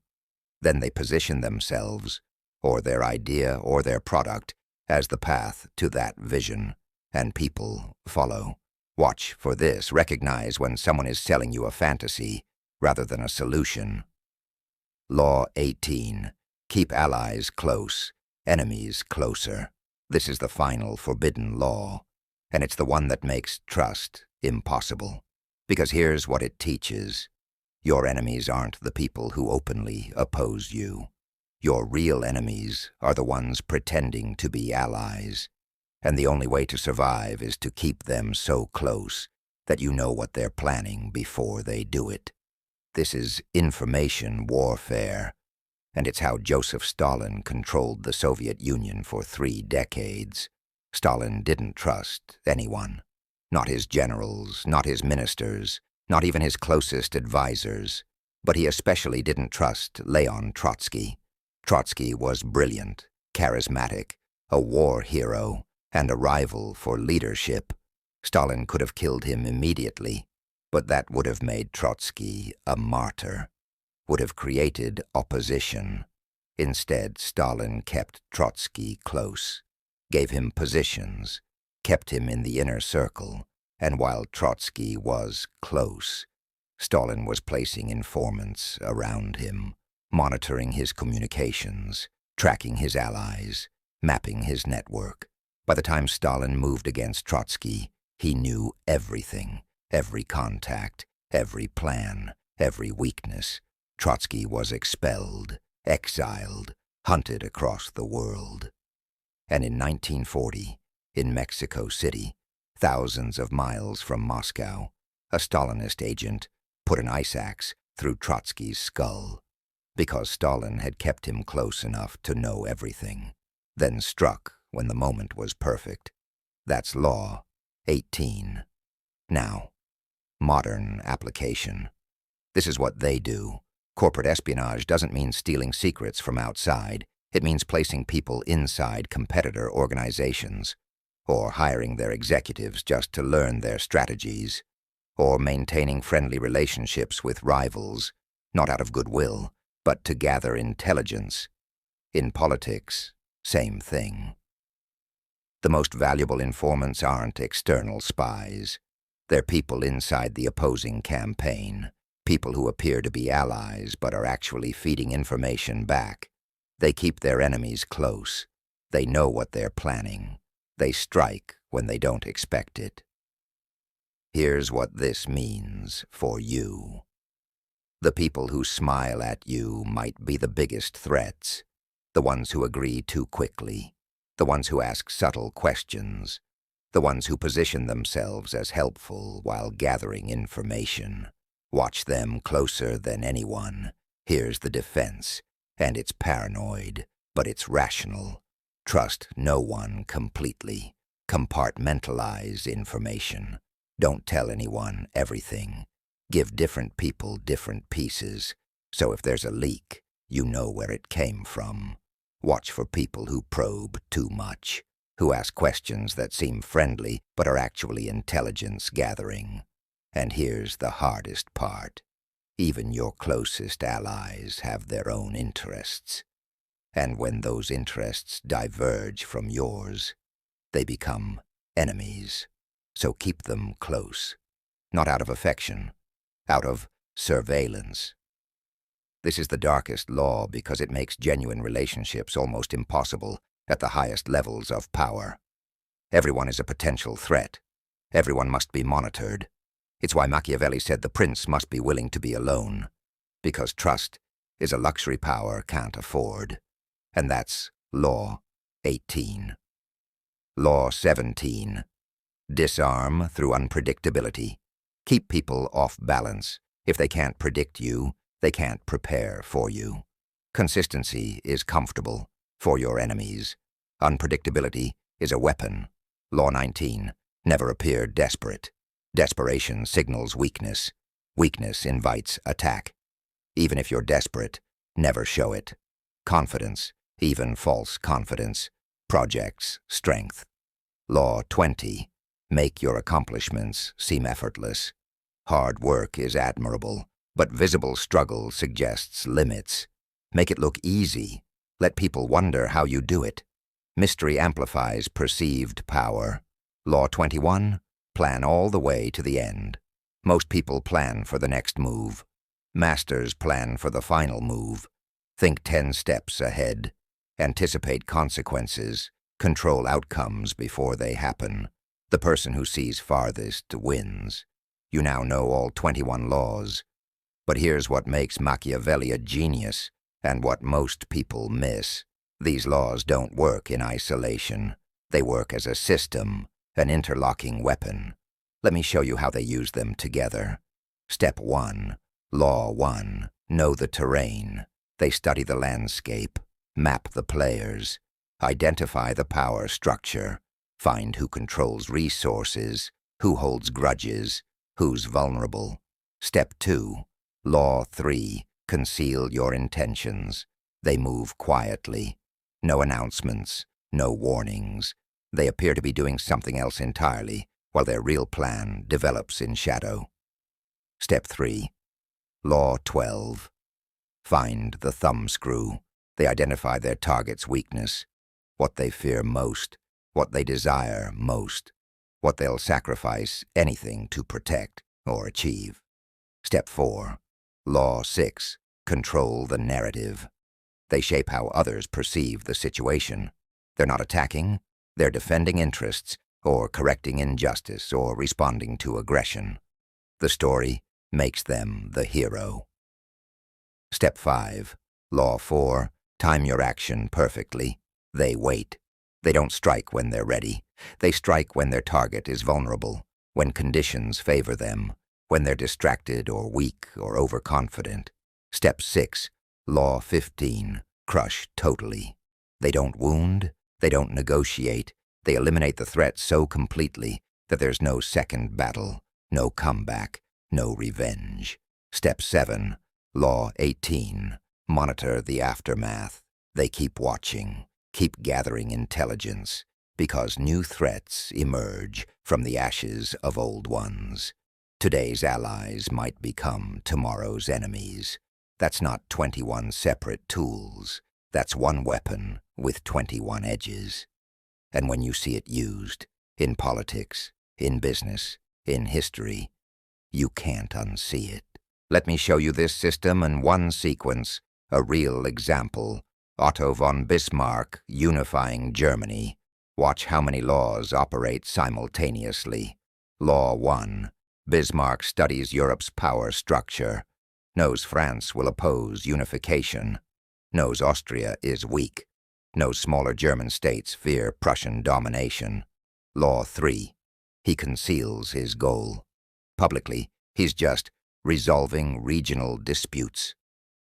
Then they position themselves, or their idea or their product, as the path to that vision, and people follow. Watch for this. Recognize when someone is selling you a fantasy rather than a solution. Law 18. Keep allies close, enemies closer. This is the final forbidden law, and it's the one that makes trust impossible. Because here's what it teaches. Your enemies aren't the people who openly oppose you. Your real enemies are the ones pretending to be allies. And the only way to survive is to keep them so close that you know what they're planning before they do it. This is information warfare, and it's how Joseph Stalin controlled the Soviet Union for 3 decades. Stalin didn't trust anyone. Not his generals, not his ministers, not even his closest advisors. But he especially didn't trust Leon Trotsky. Trotsky was brilliant, charismatic, a war hero, and a rival for leadership. Stalin could have killed him immediately, but that would have made Trotsky a martyr, would have created opposition. Instead, Stalin kept Trotsky close, gave him positions, kept him in the inner circle, and while Trotsky was close, Stalin was placing informants around him, monitoring his communications, tracking his allies, mapping his network. By the time Stalin moved against Trotsky, he knew everything, every contact, every plan, every weakness. Trotsky was expelled, exiled, hunted across the world. And in 1940, in Mexico City, thousands of miles from Moscow, a Stalinist agent put an ice axe through Trotsky's skull, because Stalin had kept him close enough to know everything, then struck when the moment was perfect. That's Law 18. Now, modern application. This is what they do. Corporate espionage doesn't mean stealing secrets from outside. It means placing people inside competitor organizations, or hiring their executives just to learn their strategies, or maintaining friendly relationships with rivals, not out of goodwill, but to gather intelligence. In politics, same thing. The most valuable informants aren't external spies. They're people inside the opposing campaign, people who appear to be allies but are actually feeding information back. They keep their enemies close. They know what they're planning. They strike when they don't expect it. Here's what this means for you. The people who smile at you might be the biggest threats, the ones who agree too quickly, the ones who ask subtle questions, the ones who position themselves as helpful while gathering information. Watch them closer than anyone. Here's the defense, and it's paranoid, but it's rational. Trust no one completely. Compartmentalize information. Don't tell anyone everything. Give different people different pieces, so if there's a leak, you know where it came from. Watch for people who probe too much, who ask questions that seem friendly but are actually intelligence gathering. And here's the hardest part. Even your closest allies have their own interests. And when those interests diverge from yours, they become enemies. So keep them close, not out of affection, out of surveillance. This is the darkest law because it makes genuine relationships almost impossible at the highest levels of power. Everyone is a potential threat. Everyone must be monitored. It's why Machiavelli said the prince must be willing to be alone, because trust is a luxury power can't afford. And that's Law 18. Law 17. Disarm through unpredictability. Keep people off balance. If they can't predict you, they can't prepare for you. Consistency is comfortable for your enemies. Unpredictability is a weapon. Law 19. Never appear desperate. Desperation signals weakness. Weakness invites attack. Even if you're desperate, never show it. Confidence, even false confidence, projects strength. Law 20. Make your accomplishments seem effortless. Hard work is admirable, but visible struggle suggests limits. Make it look easy. Let people wonder how you do it. Mystery amplifies perceived power. Law 21. Plan all the way to the end. Most people plan for the next move. Masters plan for the final move. Think 10 steps ahead. Anticipate consequences. Control outcomes before they happen. The person who sees farthest wins. You now know all 21 laws. But here's what makes Machiavelli a genius, and what most people miss. These laws don't work in isolation. They work as a system, an interlocking weapon. Let me show you how they use them together. Step 1. Law 1. Know the terrain. They study the landscape, map the players, identify the power structure, find who controls resources, who holds grudges, who's vulnerable. Step 2. Law 3. Conceal your intentions. They move quietly. No announcements, no warnings. They appear to be doing something else entirely, while their real plan develops in shadow. Step 3. Law 12. Find the thumbscrew. They identify their target's weakness, what they fear most, what they desire most, what they'll sacrifice anything to protect or achieve. Step 4. Law 6. Control the narrative. They shape how others perceive the situation. They're not attacking, they're defending interests, or correcting injustice, or responding to aggression. The story makes them the hero. Step 5. Law 4. Time your action perfectly. They wait. They don't strike when they're ready. They strike when their target is vulnerable, when conditions favor them, when they're distracted or weak or overconfident. Step 6. Law 15. Crush totally. They don't wound. They don't negotiate. They eliminate the threat so completely that there's no second battle, no comeback, no revenge. Step 7. Law 18. Monitor the aftermath. They keep watching, keep gathering intelligence, because new threats emerge from the ashes of old ones. Today's allies might become tomorrow's enemies. That's not 21 separate tools. That's one weapon with 21 edges. And when you see it used, in politics, in business, in history, you can't unsee it. Let me show you this system in one sequence, a real example. Otto von Bismarck unifying Germany. Watch how many laws operate simultaneously. Law 1. Bismarck studies Europe's power structure. Knows France will oppose unification. Knows Austria is weak. Knows smaller German states fear Prussian domination. Law 3. He conceals his goal. Publicly, he's just resolving regional disputes.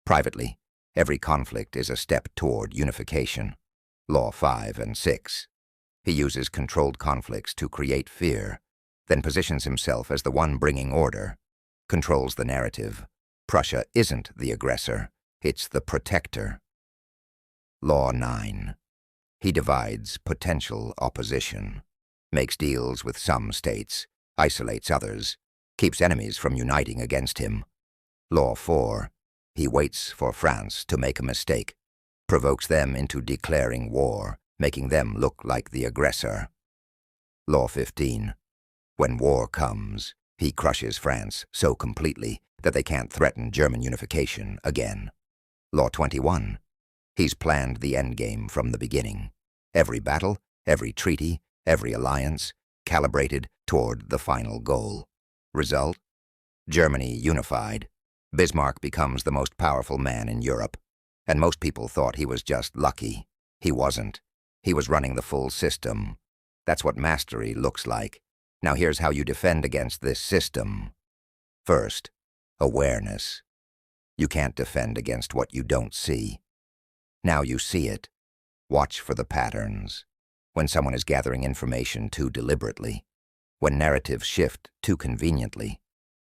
Privately, every conflict is a step toward unification. Law 5 and 6. He uses controlled conflicts to create fear, then positions himself as the one bringing order, controls the narrative. Prussia isn't the aggressor, it's the protector. Law 9. He divides potential opposition, makes deals with some states, isolates others, keeps enemies from uniting against him. Law 4. He waits for France to make a mistake, provokes them into declaring war, making them look like the aggressor. Law 15. When war comes, he crushes France so completely that they can't threaten German unification again. Law 21. He's planned the endgame from the beginning. Every battle, every treaty, every alliance, calibrated toward the final goal. Result? Germany unified. Bismarck becomes the most powerful man in Europe. And most people thought he was just lucky. He wasn't. He was running the full system. That's what mastery looks like. Now here's how you defend against this system. First, awareness. You can't defend against what you don't see. Now you see it. Watch for the patterns. When someone is gathering information too deliberately. When narratives shift too conveniently.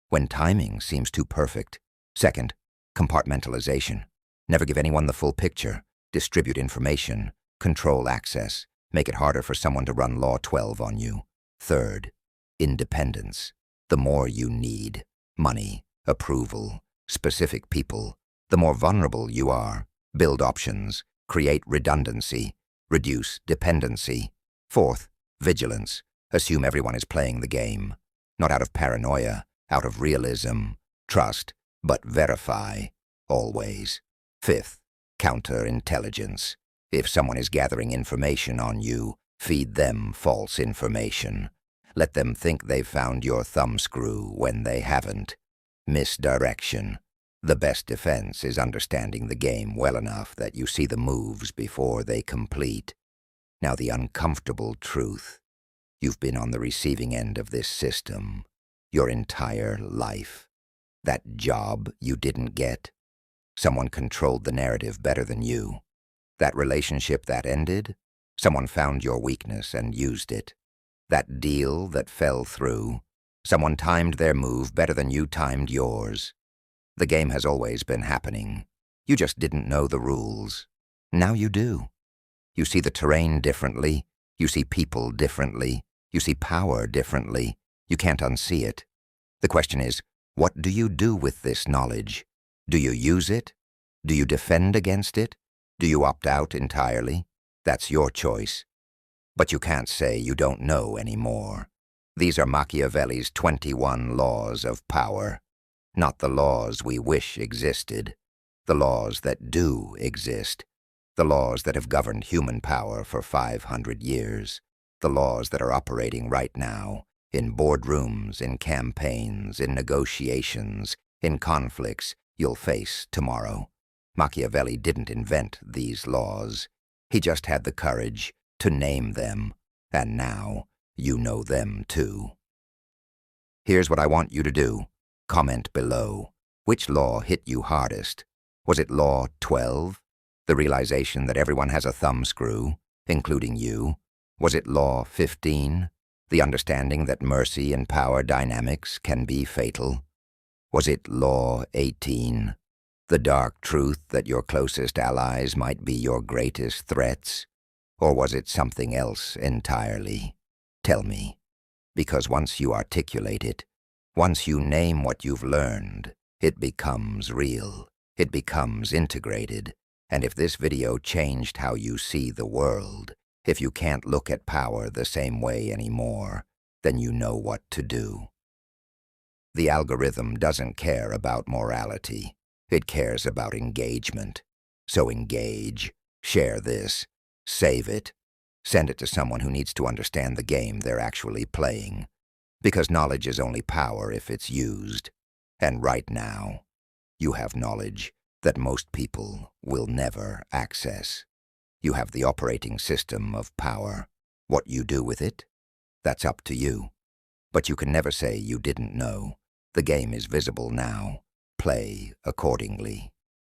When timing seems too perfect. Second, compartmentalization. Never give anyone the full picture. Distribute information. Control access. Make it harder for someone to run Law 12 on you. Third, independence. The more you need, money, approval, specific people, the more vulnerable you are. Build options, create redundancy, reduce dependency. Fourth, vigilance. Assume everyone is playing the game. Not out of paranoia, out of realism. Trust, but verify, always. Fifth, counterintelligence. If someone is gathering information on you, feed them false information. Let them think they've found your thumbscrew when they haven't. Misdirection. The best defense is understanding the game well enough that you see the moves before they complete. Now the uncomfortable truth. You've been on the receiving end of this system your entire life. That job you didn't get. Someone controlled the narrative better than you. That relationship that ended, someone found your weakness and used it. That deal that fell through, someone timed their move better than you timed yours. The game has always been happening. You just didn't know the rules. Now you do. You see the terrain differently. You see people differently. You see power differently. You can't unsee it. The question is, what do you do with this knowledge? Do you use it? Do you defend against it? Do you opt out entirely? That's your choice. But you can't say you don't know anymore. These are Machiavelli's 21 laws of power. Not the laws we wish existed. The laws that do exist. The laws that have governed human power for 500 years. The laws that are operating right now, in boardrooms, in campaigns, in negotiations, in conflicts you'll face tomorrow. Machiavelli didn't invent these laws. He just had the courage to name them, and now you know them too. Here's what I want you to do. Comment below. Which law hit you hardest? Was it Law 12? The realization that everyone has a thumbscrew, including you? Was it Law 15? The understanding that mercy and power dynamics can be fatal? Was it Law 18? The dark truth that your closest allies might be your greatest threats? Or was it something else entirely? Tell me, because once you articulate it, once you name what you've learned, it becomes real, it becomes integrated, and if this video changed how you see the world, if you can't look at power the same way anymore, then you know what to do. The algorithm doesn't care about morality. It cares about engagement. So engage, share this, save it, send it to someone who needs to understand the game they're actually playing. Because knowledge is only power if it's used. And right now, you have knowledge that most people will never access. You have the operating system of power. What you do with it, that's up to you. But you can never say you didn't know. The game is visible now. Play accordingly.